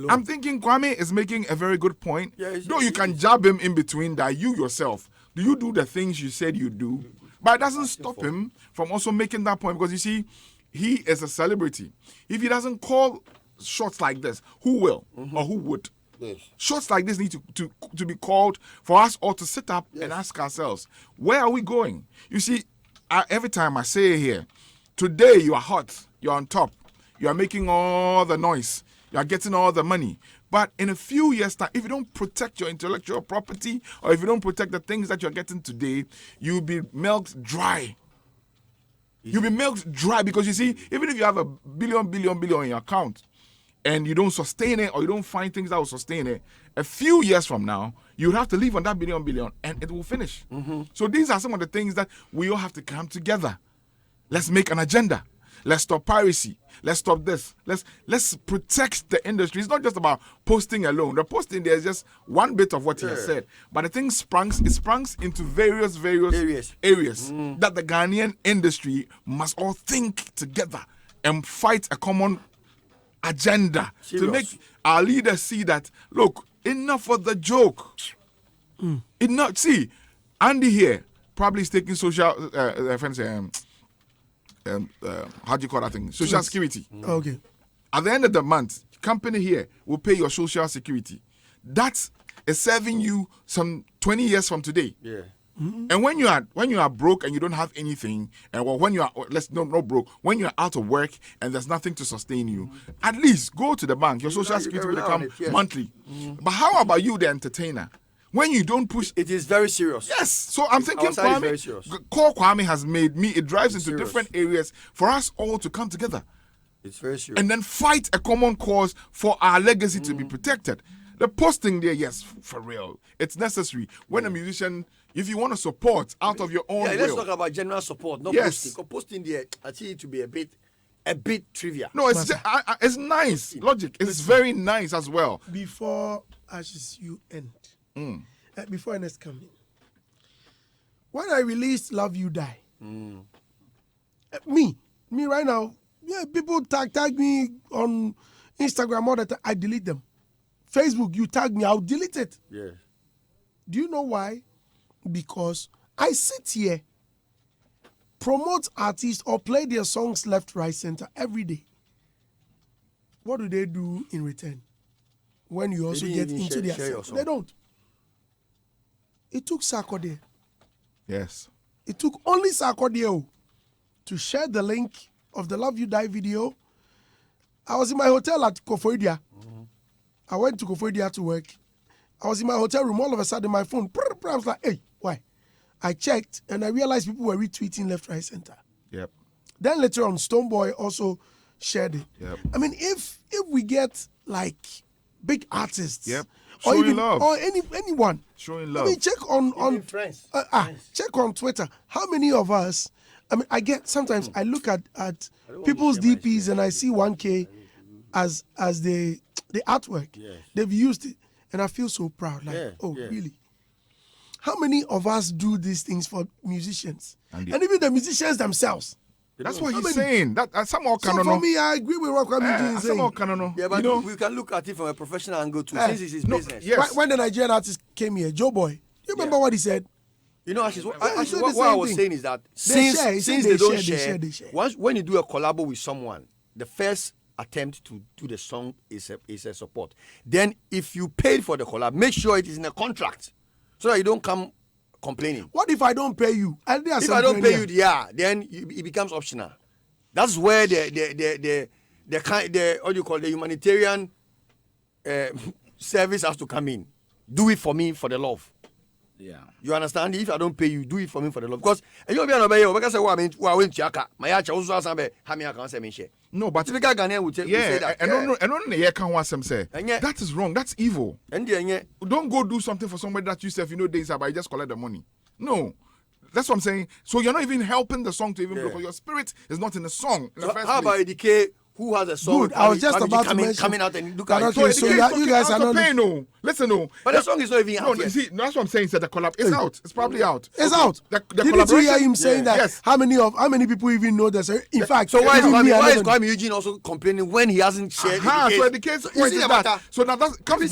I'm thinking Kwame is making a very good point. Though you can jab him in between that you yourself, do you do the things you said you do? But it doesn't stop him from also making that point, because you see, he is a celebrity. If he doesn't call shots like this, who will or who would? Yes. Shots like this need to be called for us all to sit up and ask ourselves, where are we going? You see, every time I say here, today you are hot, you're on top, you are making all the noise, you are getting all the money. But in a few years' time, if you don't protect your intellectual property or if you don't protect the things that you're getting today, you'll be milked dry. You'll be milked dry because you see, even if you have a billion in your account, and you don't sustain it or you don't find things that will sustain it, a few years from now, you'll have to live on that billion and it will finish. So these are some of the things that we all have to come together. Let's make an agenda. Let's stop piracy. Let's stop this. Let's protect the industry. It's not just about posting alone. The posting there is just one bit of what he has said. But the thing sprung into various areas that the Ghanaian industry must all think together and fight a common agenda to make our leaders see that, look, enough of the joke. Enough. See, Andy here probably is taking social how do you call that thing? Social security. Okay. At the end of the month, company here will pay your social security. That is serving you some 20 years from today. Yeah. And when you are broke and you don't have anything, and when you are not broke, when you are out of work and there's nothing to sustain you, at least go to the bank. Your social security will come monthly. But how about you, the entertainer? When you don't push, it is very serious. Yes. So I'm thinking, Kwame has made me. It drives into different areas for us all to come together. It's very serious. And then fight a common cause for our legacy to be protected. The posting there, yes, for real, it's necessary. When a musician, if you want to support out of your own will. Let's talk about general support, not posting. Because posting there, I see it to be a bit trivial. No, it's nice. Logic. It's very nice as well. Before Ashes you end, before Ernest come in, when I released Love You Die, me right now, people tag me on Instagram all the time. I delete them. Facebook, you tag me, I'll delete it. Yeah. Do you know why? Because I sit here, promote artists or play their songs left, right, center every day. What do they do in return? When you also get into their songs? They don't. It took Sarkodie. Yes. It took only Sarkodie to share the link of the Love You Die video. I was in my hotel at Kofoidia. I went to Kofoidia to work. I was in my hotel room. All of a sudden, my phone, I was like, hey, why? I checked, and I realized people were retweeting left, right, center. Yep. Then later on, Stonebwoy also shared it. Yep. I mean, if we get, like, big artists. Yep. Or Showing even, love. or anyone. Showing love. I mean, check on friends. Check on Twitter. How many of us, I mean, I get, sometimes I look at people's DPs and I see 1K as the artwork. Yes. They've used it. And I feel so proud. Like, really? How many of us do these things for musicians? And even the musicians themselves. That's what he's saying. That somehow So for me, I agree with what Kwame is saying. Yeah, but we can look at it from a professional angle too, since it's his business. Yes. When the Nigerian artist came here, Joe Boy, you remember what he said? You know, Ashish, what the I was same saying is that They since they don't share. once when you do a collabo with someone, the first attempt to do the song is a support. Then if you paid for the collab, make sure it is in a contract so that you don't come complaining. What if I don't pay you? If I don't pay you, then it becomes optional. That's where the what do you call the humanitarian service has to come in. Do it for me for the love. Yeah. You understand? If I don't pay you, do it for me for the love. Because you'll be on you because I mean, I went to Yaka. My acha also has a No, but typical Ghanaian would say that. That is wrong. That's evil. And Don't go do something for somebody that you say, days but you just collect the money. No. That's what I'm saying. So you're not even helping the song to even because your spirit is not in the song. In the first how about place. DK who has a song? Good. I was just about to mention. Coming out and look at it. Okay, so you guys are not. paying, no. Listen, no. But the song is not even out yet. See, that's what I'm saying. That the collab is out. It's probably out. It's out. Didn't you hear him saying that? Yes. How many people even know this? In fact, so why is Kwame Eugene also complaining when he hasn't shared? So the case point is that. So now that comes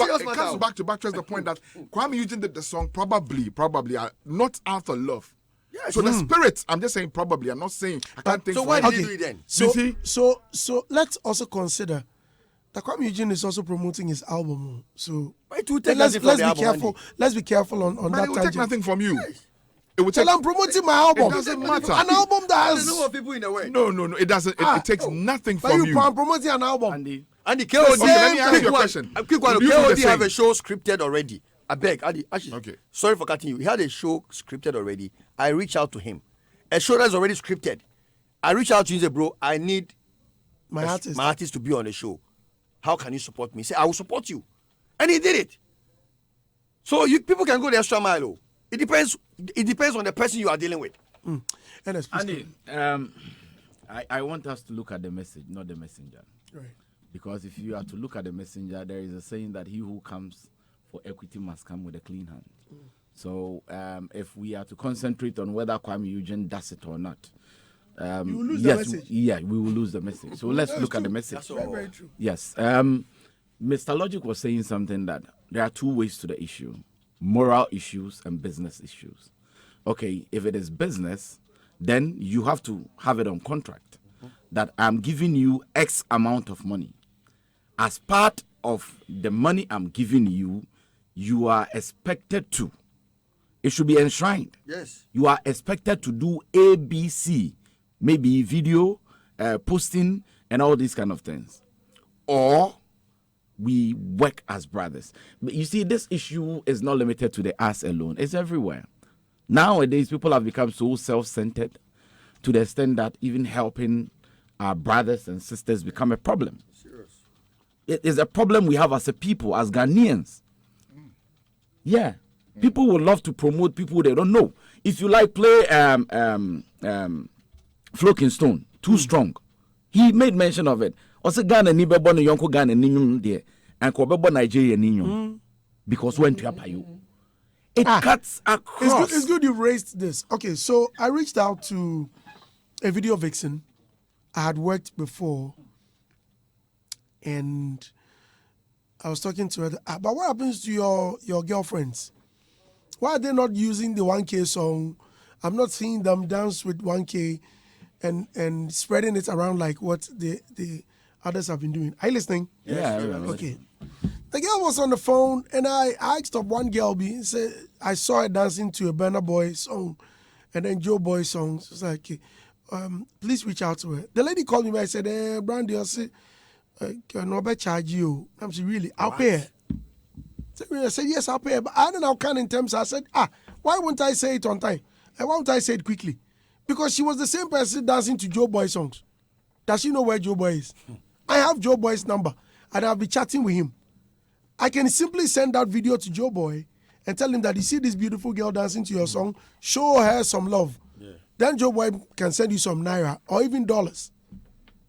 back to buttress the point that Kwame Eugene did the song probably not out of love. Yes. So the spirit, I'm just saying probably. I'm not saying I can't think. So for why him. did he do it then? So, see? so let's also consider that Kwame Eugene is also promoting his album. So Why do you take let's nothing from be the album, careful. Andy? Let's be careful on Man, that it will take tangent. nothing from you. It will take. Well, I'm promoting my album. It doesn't matter. An album that There's a has. lot of people in the way. No, it doesn't. It takes nothing But from you. I'm promoting an album. Andy, Andy, KOD, Okay, let me ask you a question. Quick one. Would you do the KOD have same? a show scripted already. I beg, Andy. Actually, Okay. sorry for cutting you. He had a show scripted already. I reached out to him. A show that's already scripted. I reached out to him and said, bro, I need My artist. to be on the show. How can you support me? He said, I will support you. And he did it. So people can go the extra mile. Oh. It depends on the person you are dealing with. Andy, I want us to look at the message, not the messenger. Right. Because if you are to look at the messenger, there is a saying that he who comes for equity must come with a clean hand. So if we are to concentrate on whether Kwame Eugene does it or not, You will lose the yes, message. yeah, we will lose the message. So let's That's look at the true. message. That's Very, all. very true. Yes. Mr. Logic was saying something that there are two ways to the issue: moral issues and business issues. Okay, if it is business, then you have to have it on contract that I'm giving you X amount of money. As part of the money I'm giving you, you are expected to. It should be enshrined. Yes. You are expected to do ABC, maybe video, posting, and all these kind of things. Or we work as brothers. But you see, this issue is not limited to the us alone. It's everywhere. Nowadays, people have become so self-centered to the extent that even helping our brothers and sisters become a problem. Serious. It is a problem we have as a people, as Ghanaians. Yeah. People would love to promote people they don't know. If you like play Floating Stone, Too Strong, he made mention of it. Also Ghana ni bebo no yonko Ghana ni nyum de and ko bebo Nigeria ni nyum. Because when to you. It cuts across. It's good you raised this. Okay, so I reached out to a video vixen I had worked before, and I was talking to her. But what happens to your girlfriends? Why are they not using the 1K song? I'm not seeing them dance with 1K and spreading it around like what the others have been doing. Are you listening? Yeah. Okay. The girl was on the phone, and I asked of one girl, said I saw her dancing to a Burna Boy song, and then Joe Boy songs. It's like, okay, please reach out to her. The lady called me. I said, Brandy, I said, can I charge you? I'm saying, really? I'll pay her. I said, yes, I'll pay her. But I don't know how kind in terms. I said, why won't I say it on time? And why won't I say it quickly? Because she was the same person dancing to Joe Boy songs. Does she know where Joe Boy is? I have Joe Boy's number, and I'll be chatting with him. I can simply send that video to Joe Boy and tell him that you see this beautiful girl dancing to your song, show her some love. Yeah. Then Joe Boy can send you some naira or even dollars.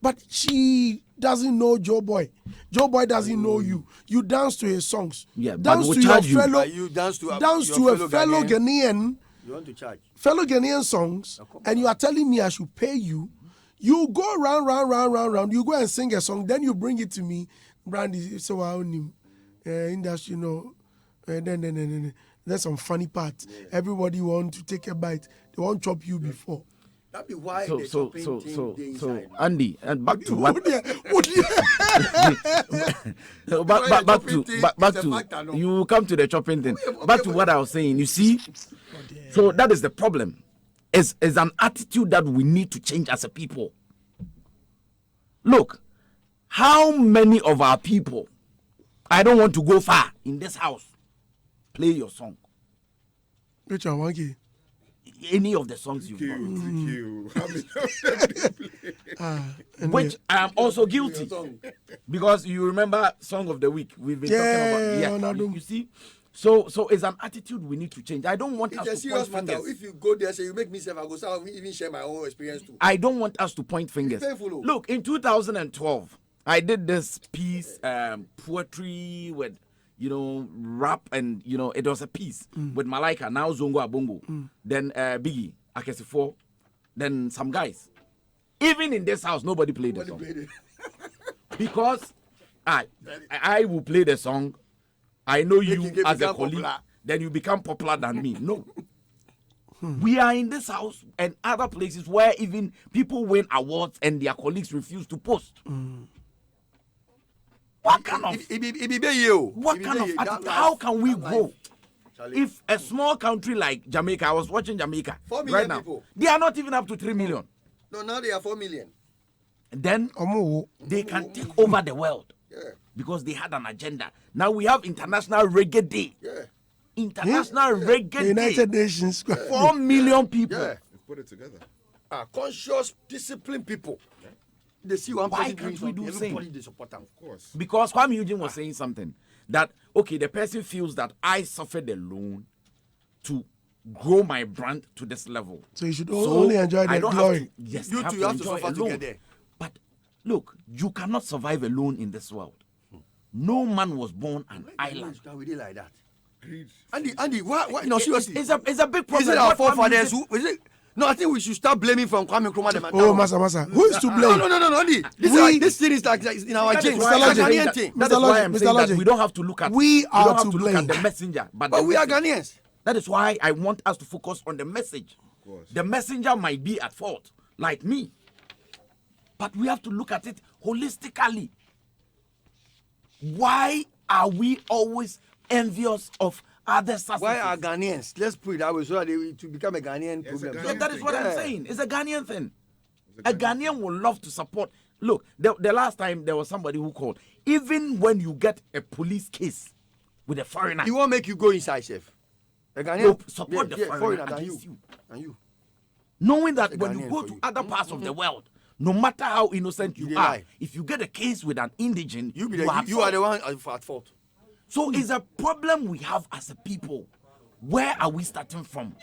But she doesn't know Joe Boy. Joe Boy doesn't know you. You dance to his songs. Yeah, dance but to we'll your charge you. fellow. You dance to a fellow Ghanaian. You want to charge? Fellow Ghanaian songs, and you are telling me I should pay you. You go round. You go and sing a song, then you bring it to me. Brandy, so I own him. Industry, you know. Then there's some funny parts. Yeah. Everybody want to take a bite. They won't chop you before. That'd be why so Andy, and back to what? back to you come to the chopping thing. Back to what I was saying. You see, so that is the problem. Is an attitude that we need to change as a people. Look, how many of our people? I don't want to go far in this house. Play your song. Which one, 1K? Any of the songs you've got. Which I am also guilty. Because you remember Song of the Week. We've been talking about. Yeah, you see? So it's an attitude we need to change. I don't want us to point fingers. If you go there, say you make me self, I go start even share my own experience too. I don't want us to point fingers. Look, in 2012, I did this piece, poetry with, rap, and, it was a piece with Malaika, now Zongo Abongo, then Biggie, Akesifo, then some guys. Even in this house, nobody played the song. Because I will play the song. I know you as a colleague, then you become popular than me. No. We are in this house and other places where even people win awards and their colleagues refuse to post. What kind of how can we grow? If a small country like Jamaica, I was watching Jamaica 4 million right now, people. they are not even up to 3 million. No, now they are 4 million. Then they can take over the world because they had an agenda. Now we have International Reggae Day. International Reggae Day. United Nations. 4 million people. Put it together. Conscious, disciplined people. They see one Why person can't doing we do something, same? everybody they support them. Of course. Because Kwame Eugene was saying something that, okay, the person feels that I suffered a loan to grow my brand to this level. So you should only enjoy the glory. Yes, You have two to have to enjoy suffer to alone. get there. But look, you cannot survive alone in this world. No man was born an island. We did like that. Andy, why? No, seriously. It's a big problem. Is it our What Kwame forefathers Eugene- who? Is it? No, I think we should start blaming from Kwame Nkrumah. Oh, Massa. Who is to blame? No, Andy. This thing is like in our That is genes. why It's a I'm saying Ghanaian that- thing. that is Mr. why Logic, I'm Mr. saying that Logic. we don't have to look at We are don't have to to blame. look at the messenger, but But the we are message. Ghanaians. That is why I want us to focus on the message. The messenger might be at fault, like me, but we have to look at it holistically. Why are we always envious of other successes? Why are Ghanaians? Let's put it that way so that to become a Ghanaian problem. Yeah, that is what I'm saying. It's a Ghanaian thing. A Ghanaian would love to support. Look, the last time there was somebody who called. Even when you get a police case with a foreigner, He won't make you go inside, chef. A Ghanaian you support the foreigner than against you. you. And you. Knowing that A when you Ghanaian go for to you. other parts of the world, no matter how innocent you You are, lie. if you get a case with an indigent, You you are the one at fault. So it's a problem we have as a people. Where are we starting from?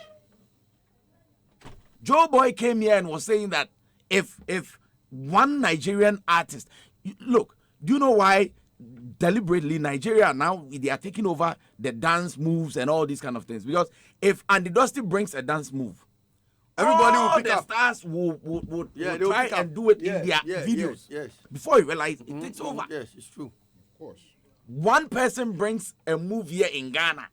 Joe Boy came here and was saying that if one Nigerian artist, look, do you know why deliberately Nigeria now they are taking over the dance moves and all these kind of things? Because if Andy Dusty brings a dance move, Everybody will all pick the up. stars will Yeah, they will try pick up. and do it Yeah, in their yeah, videos. yes. Before you realize it takes over. Yes, it's true. Of course. One person brings a move here in Ghana,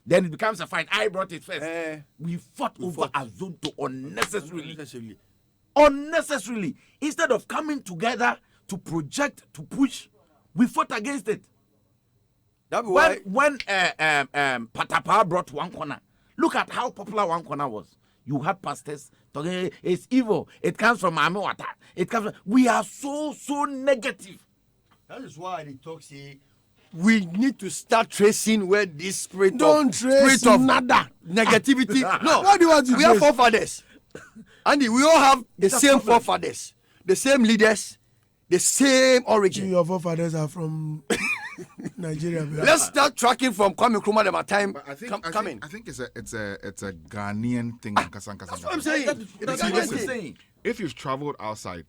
then it becomes a fight. I brought it first. We fought over Azonto unnecessarily. Unnecessarily. Instead of coming together to project, to push, we fought against it. That's why. When Patapa brought One Corner, look at how popular One Corner was. You had pastors talking, it's evil. It comes from Amewata. It comes from, we are so negative. That is why they talk say we need to start tracing where this spirit Don't of trace nada. negativity. No, What do you want to we have trace? forefathers, and we all have the It's a same problem. forefathers, the same leaders, the same origin. Your forefathers are from Nigeria. Let's start tracking from Kwame Nkrumah them at time But I think coming. I think it's a Ghanaian thing. That's what I'm saying. That's It's what a I'm Ghanaian saying. thing. If you've traveled outside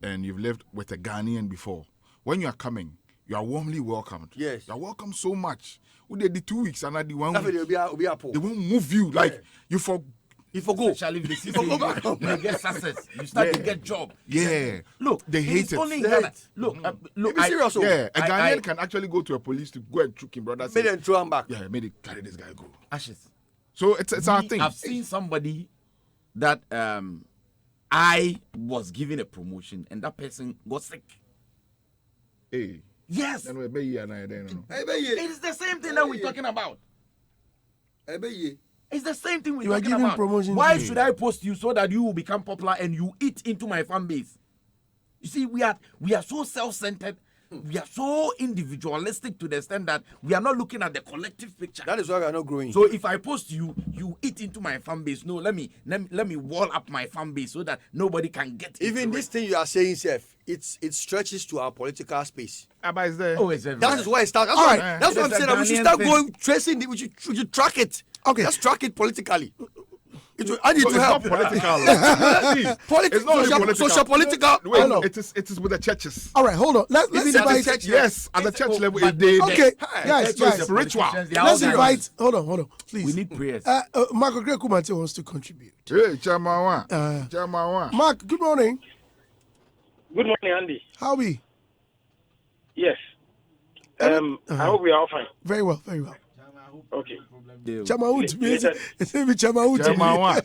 and you've lived with a Ghanaian before, when you are coming, you are warmly welcomed. Yes. You are welcomed so much. We did the 2 weeks and I did 1 That's why week. they'll be a poor. They won't move you. Like you for If you go, Especially if they see you get success, you start to get job. yeah. Look, They hate it's it. only in They Ghana. hate. Look, Be serious, oh. Yeah, a I- Ghanaian can actually go to a police to go and choke him, brother. made them throw him back. Yeah, made it carry this guy go. Ashes. So it's our thing. I've seen somebody that I was given a promotion and that person got sick. Hey. Yes, Then we be here now, then, you know. it's the same thing that we're talking about. It's the same thing You we're are talking giving about. promotion Why to- should I post you so that you will become popular and you eat into my fan base? You see, we are so self-centered. We are so individualistic to the extent that we are not looking at the collective picture. That is why we are not growing. So if I post you, you eat into my fan base. No, let me wall up my fan base so that nobody can get Even into this it. thing you are saying, Seth, it stretches to our political space. Abba is there. Oh, it's That is why it starts. That's, All why, right. that's what I'm It's a saying. That we should Ghanaian start thing. going tracing. We should track it. Okay. Let's track it politically. It will, I need So to it's help. not political. It's not only political. social political. Wait, Hold on. it is with the churches. All right, hold on. Let's Even at the invite. church Yes, at the church oh, level, but if they Okay, Hey, guys, so it's guys. a ritual. politicians, they are Let's all invite. Hold on, please. We need prayers. Marco Greg Kumate wants to contribute. Hey, Chamawa. Chamawa. Mark, good morning. Good morning, Andy. How are we? Yes. I hope we are all fine. Very well, very well. Okay. Chamaut, Chamaut.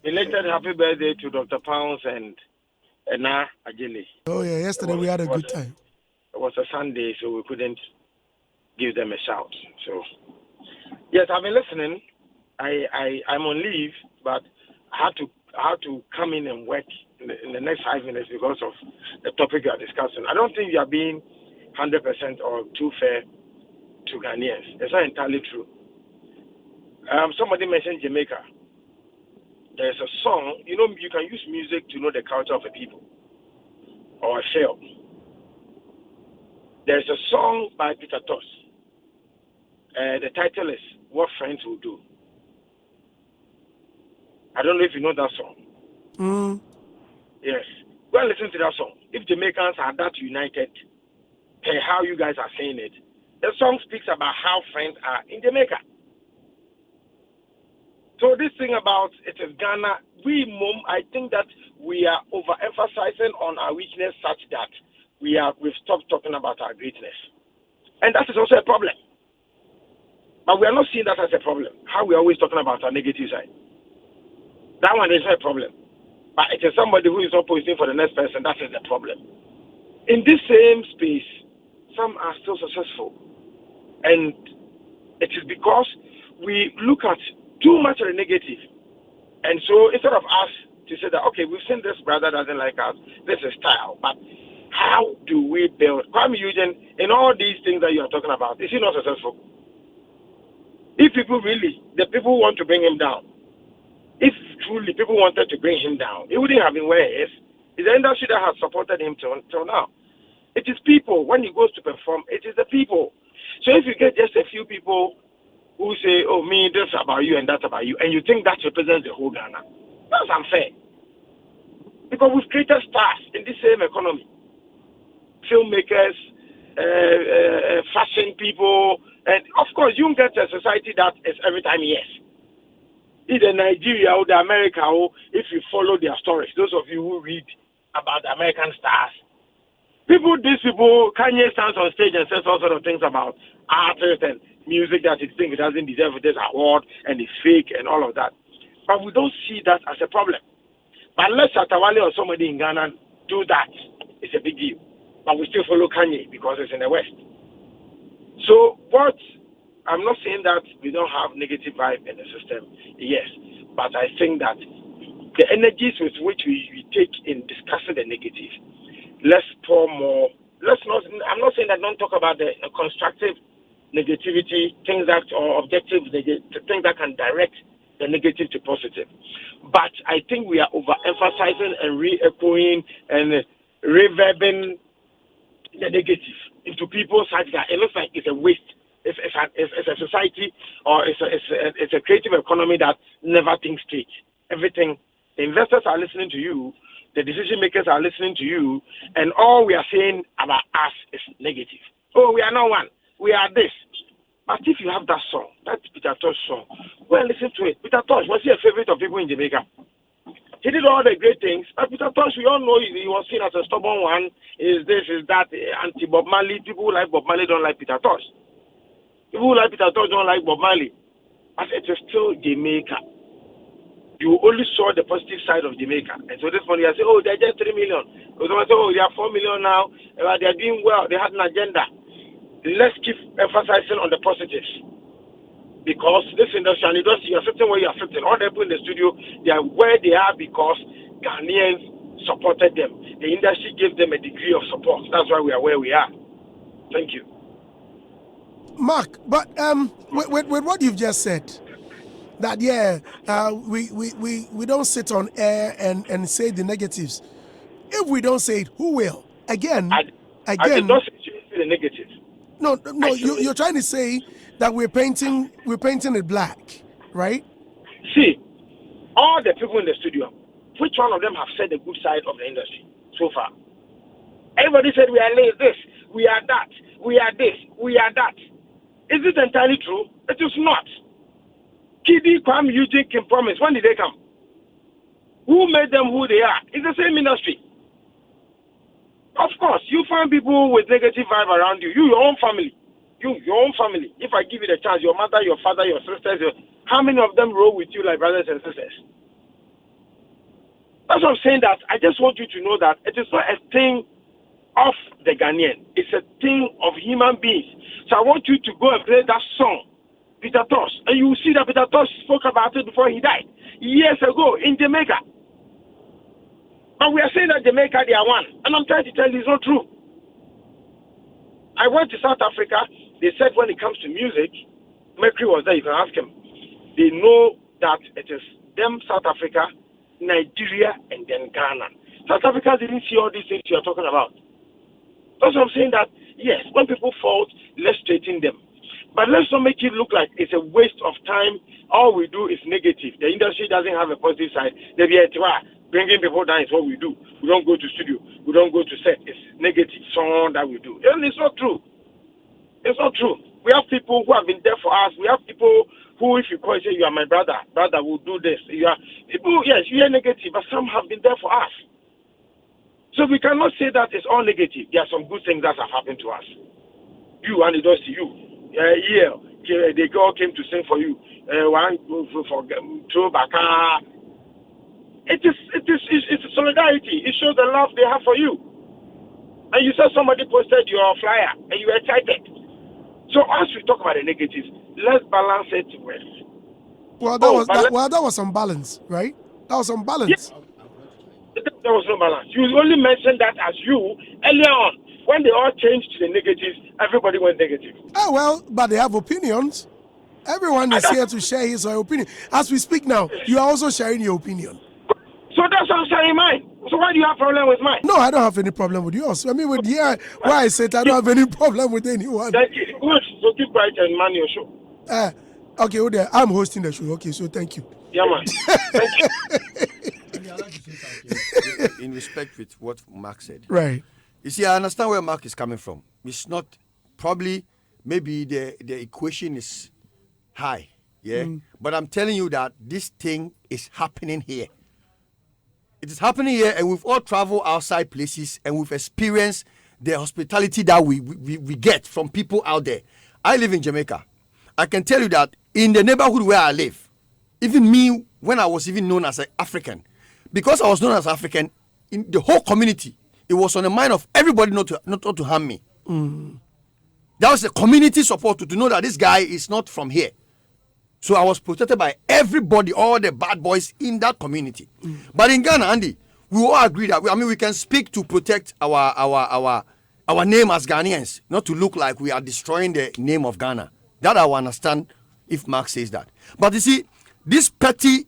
Belated happy birthday to Dr. Pounds and Anna Ajele. Oh yeah, yesterday we had a good time. It was a Sunday, so we couldn't give them a shout. So yes, I've been listening. I'm on leave, but I had to come in and work in the next 5 minutes because of the topic you are discussing. I don't think you are being 100% or too fair to Ghanaians. It's not entirely true. Somebody mentioned Jamaica. There's a song, you can use music to know the culture of a people or a film. There's a song by Peter Tosh. The title is What Friends Will Do. I don't know if you know that song. Yes. Go and listen to that song. If Jamaicans are that united, how you guys are saying it, the song speaks about how friends are in Jamaica. So this thing about it is Ghana, I think that we are overemphasizing on our weakness such that we've stopped talking about our greatness. And that is also a problem. But we are not seeing that as a problem. How we are always talking about our negative side. That one is not a problem. But it is somebody who is not posting for the next person, that is the problem. In this same space, some are still successful. And it is because we look at too much of the negative. And so instead of us to say that, okay, we've seen this brother doesn't like us, this is style, but how do we build? Kwame Eugene, in all these things that you are talking about, is he not successful? If the people want to bring him down, if truly people wanted to bring him down, he wouldn't have been where he is. It's the industry that has supported him till now. It is people. When he goes to perform, it is the people. So if you get just a few people who say, oh, me, this about you and that about you, and you think that represents the whole Ghana, that's unfair. Because we've created stars in this same economy. Filmmakers, fashion people, and of course, you get a society that is every time yes. Either Nigeria or the America, or if you follow their stories, those of you who read about the American stars, these people, Kanye stands on stage and says all sort of things about artists and music that he thinks it doesn't deserve this award and it's fake and all of that. But we don't see that as a problem. But unless Shatawale or somebody in Ghana do that, it's a big deal. But we still follow Kanye because it's in the West. So I'm not saying that we don't have negative vibe in the system, yes, but I think that the energies with which we take in discussing the negative, let's pour more. I'm not saying that don't talk about the constructive negativity, things that are objective, things that can direct the negative to positive. But I think we are overemphasizing and re-echoing and reverbing the negative into people's such that it looks like it's a waste. It's a society or it's a creative economy that never thinks straight. Everything, the investors are listening to you, the decision makers are listening to you, and all we are saying about us is negative. Oh, we are not one. We are this. But if you have that song, that Peter Tosh song, go and listen to it. Peter Tosh, was he a favorite of people in Jamaica? He did all the great things. But Peter Tosh, we all know he was seen as a stubborn one. Is this, is that, anti-Bob Marley. People who like Bob Marley don't like Peter Tosh. People who like Peter Tosh don't like Bob Marley. But it is still Jamaica. You only saw the positive side of Jamaica. And so this morning I say, oh, they're just 3 million. Because I say, oh, they are 4 million now. They're doing well. They had an agenda. Let's keep emphasizing on the positives. Because this industry, and you're sitting where you're sitting. All the people in the studio, they are where they are because Ghanaians supported them. The industry gave them a degree of support. That's why we are where we are. Thank you. Mark, but with what you've just said, that we don't sit on air and say the negatives. If we don't say it, who will? Again. I did not say the negatives. No. You're trying to say that we're painting it black, right? See, all the people in the studio, which one of them have said the good side of the industry so far? Everybody said we are this, we are that, we are this, we are that. Is it entirely true? It is not. Kidi, Kwame, Eugene, Kim Promise, when did they come? Who made them who they are? It's the same industry. Of course, you find people with negative vibe around you, your own family. your own family, if I give you the chance, your mother, your father, your sisters, how many of them roll with you like brothers and sisters? That's what I'm saying. That I just want you to know that it is not a thing of the Ghanaian. It's a thing of human beings. So I want you to go and play that song, Peter Tosh, and you will see that Peter Tosh spoke about it before he died, years ago in Jamaica. But we are saying that Jamaica, they are one. And I'm trying to tell you it's not true. I went to South Africa. They said when it comes to music, Mercury was there, you can ask him. They know that it is them, South Africa, Nigeria, and then Ghana. South Africa didn't see all these things you are talking about. That's what I'm saying, that, yes, when people fault, let's straighten them. But let's not make it look like it's a waste of time. All we do is negative. The industry doesn't have a positive side. They be bringing people down is what we do. We don't go to studio. We don't go to set. It's negative song that we do. And it's not true. It's not true. We have people who have been there for us. We have people who, if you call and say, you are my brother will do this. You are people, yes, you are negative, but some have been there for us. So we cannot say that it's all negative. There are some good things that have happened to us. You, and it does to you. They all came to sing for you. One for throwback. It's solidarity. It shows the love they have for you. And you said somebody posted your flyer and you were excited. So as we talk about the negatives, let's balance it with. That was some balance, right? That was some balance. Yes. There was no balance. You only mentioned that as you earlier on. When they all changed to the negatives, everybody went negative. Oh, well, but they have opinions. Everyone is here to share his or her opinion. As we speak now, you are also sharing your opinion. So that's what I'm saying mine. So why do you have a problem with mine? No, I don't have any problem with yours. I mean, where I said I don't have any problem with anyone. Thank you. Good. So keep quiet and man your show. Okay, well, I'm hosting the show. Okay, so thank you. Yeah, man. Thank you. In respect with what Mark said. Right. You see, I understand where Mark is coming from. It's not probably, maybe the equation is high, yeah? But I'm telling you that this thing is happening here. It is happening here, and we've all traveled outside places, and we've experienced the hospitality that we get from people out there. I live in Jamaica. I can tell you that in the neighborhood where I live, even me, when I was even known as an African, because I was known as African, in the whole community, it was on the mind of everybody not to harm me. That was the community support to know that this guy is not from here. So I was protected by everybody, all the bad boys in that community. But in Ghana, Andy, we all agree that we can speak to protect our name as Ghanaians, not to look like we are destroying the name of Ghana. That I will understand if Mark says that. But you see, this petty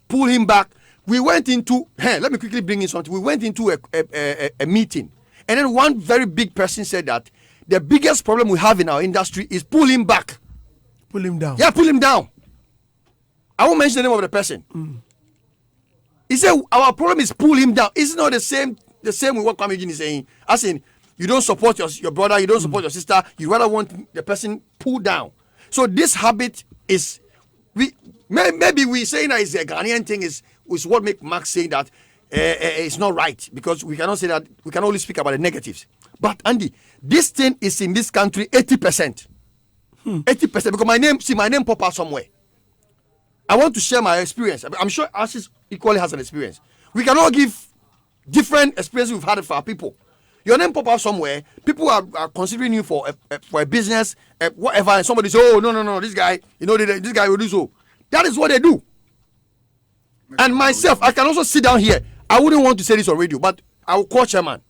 pull him back. We went into, let me quickly bring in something. We went into a meeting. And then one very big person said that the biggest problem we have in our industry is pull him back. Pull him down. Yeah, pull him down. I won't mention the name of the person. He said our problem is pull him down. It's not the same with what Kwame Eugene is saying. As in, you don't support your brother, you don't support your sister, you rather want the person pulled down. So this habit is, maybe we saying that it's a Ghanaian thing is what make Mark say that it's not right, because we cannot say that, we can only speak about the negatives. But Andy, this thing is in this country 80%. 80%, because my name pop out somewhere. I want to share my experience. I'm sure Ashes equally has an experience. We cannot give different experiences we've had for our people. Your name pop out somewhere, people are considering you for a business, whatever, and somebody says, oh, no, this guy, this guy will do so. That is what they do. And myself, I can also sit down here. I wouldn't want to say this on radio, but I will call chairman.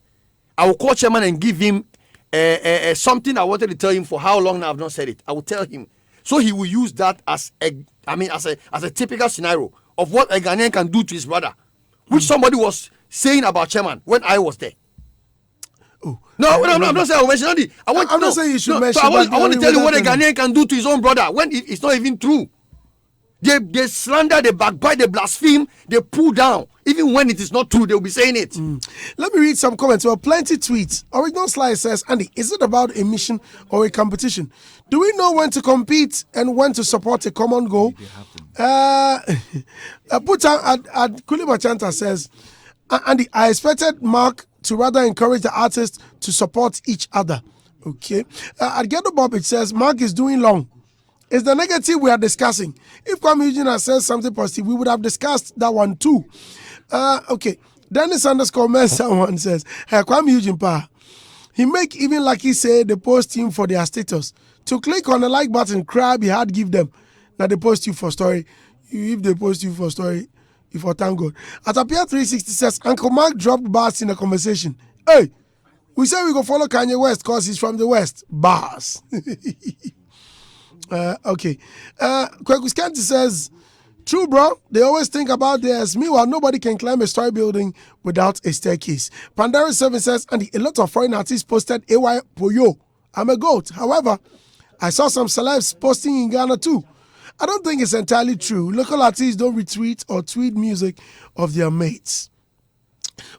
I will call chairman and give him something I wanted to tell him for how long now I've not said it. I will tell him. So he will use that as a typical scenario of what a Ghanaian can do to his brother, which somebody was saying about chairman when I was there. Oh, no, I'm not saying I will mention Andy. I'm not saying you should mention. So I want to tell you what a Ghanaian can do to his own brother when it's not even true. They slander, they backbite, they blaspheme, they pull down. Even when it is not true, they'll be saying it. Let me read some comments. Well, plenty tweets. Original Sly says, Andy, is it about a mission or a competition? Do we know when to compete and when to support a common goal? Puta at Kulima Chanta says, Andy, I expected Mark to rather encourage the artists to support each other. Okay. Adgedo Bob, it says, Mark is doing long. It's the negative we are discussing. If Kwame Eugene has said something positive, we would have discussed that one too. Okay. Dennis underscore Mensa one says, hey, Kwame Eugene Pa. He make even like he say they post him for their status. To click on the like button, crab he had give them. Now they post you for story. If they post you for story, if for thank God. At Appear 360 says, Uncle Mark dropped bars in the conversation. Hey, we say we go follow Kanye West because he's from the West. Bars. Okay. Kweku Scanty says, true, bro. They always think about theirs. Meanwhile, nobody can climb a story building without a staircase. Pandora 7 says, and a lot of foreign artists posted AY Poyo. I'm a goat. However, I saw some celebs posting in Ghana too. I don't think it's entirely true. Local artists don't retweet or tweet music of their mates.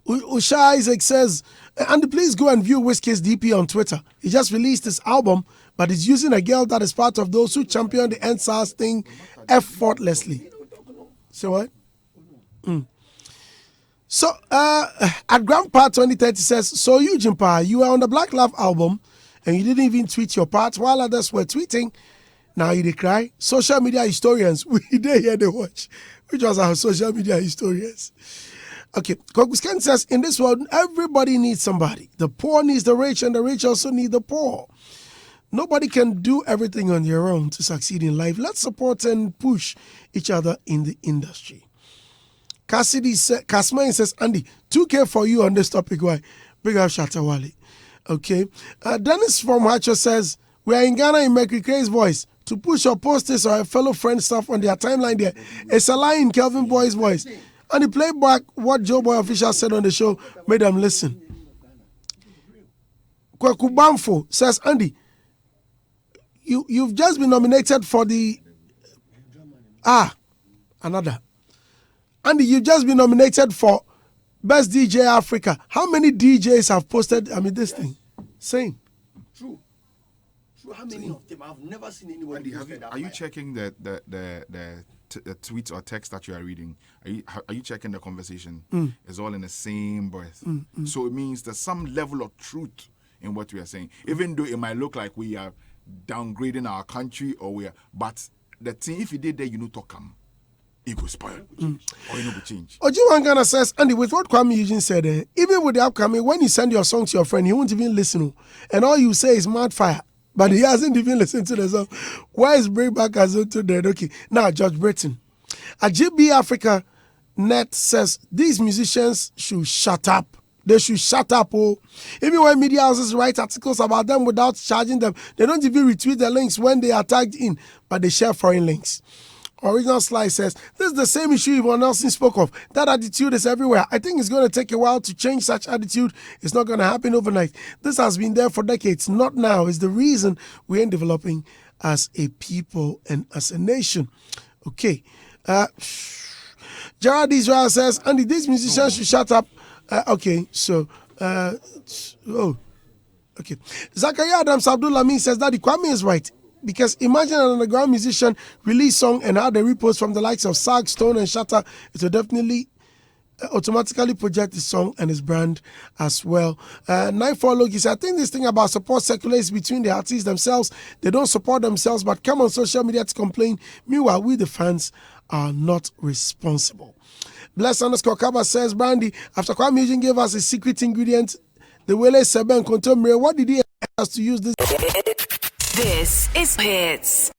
Usha Isaac says, Andy, please go and view Wizkid's DP on Twitter. He just released his album, but he's using a girl that is part of those who champion the NSAS thing effortlessly. So what? So, at Grandpa 2030 says, so you, Jimpa, you were on the Black Love album and you didn't even tweet your part while others were tweeting. Now you cry. Social media historians, we did hear the watch. Which was our social media historians. Okay, Kokusken says, in this world, everybody needs somebody. The poor needs the rich and the rich also need the poor. Nobody can do everything on their own to succeed in life. Let's support and push each other in the industry. Kasmain says, Andy, 2K for you on this topic. Why? Big up Shatawali. Okay. Dennis from Hacho says, we are in Ghana in Mercury Craze voice. To push or post this or a fellow friend stuff on their timeline there. It's a lie in Kelvin Boy's voice. And he played back what Joe Boy official said on the show, made them listen. Kweku Bamfo says, Andy, you've just been nominated for the... Another. Andy, you've just been nominated for Best DJ Africa. How many DJs have posted, this thing? Same. True. How many of them? I've never seen anybody. Andy, are you checking the tweets or text that you are reading? Are you checking the conversation? It's all in the same breath. So it means there's some level of truth in what we are saying, even though it might look like we are downgrading our country but the thing, if you did there, to come. It will spoil, or it will change. Ojiwangana says, Andy, with what Kwame Eugene said, even with the upcoming, when you send your song to your friend, he won't even listen. And all you say is mad fire. But he hasn't even listened to the song. Why is Bring Back Azoto dead? Okay. Now, George Britton. A GB Africa Net says, these musicians should shut up. They should shut up. Even when media houses write articles about them without charging them, they don't even retweet the links when they are tagged in, but they share foreign links. Original Slice says, this is the same issue Yvonne Nelson spoke of. That attitude is everywhere. I think it's going to take a while to change such attitude. It's not going to happen overnight. This has been there for decades. Not now. It's the reason we ain't developing as a people and as a nation. Okay. Gerard Israel says, Andy, these musicians should shut up. Okay. So, okay. Zachariah Adams Abdul says that Kwame is right. Because imagine an underground musician release song and how they repost from the likes of Sag, Stone, and Shatter, it will definitely automatically project his song and his brand as well. Nightfall Logi says, I think this thing about support circulates between the artists themselves. They don't support themselves, but come on social media to complain. Meanwhile, we the fans are not responsible. Bless underscore Kaba says, Brandy, after Kwame Eugene gave us a secret ingredient, the Wele Seben Kontomre, what did he ask us to use this? This is Hitz.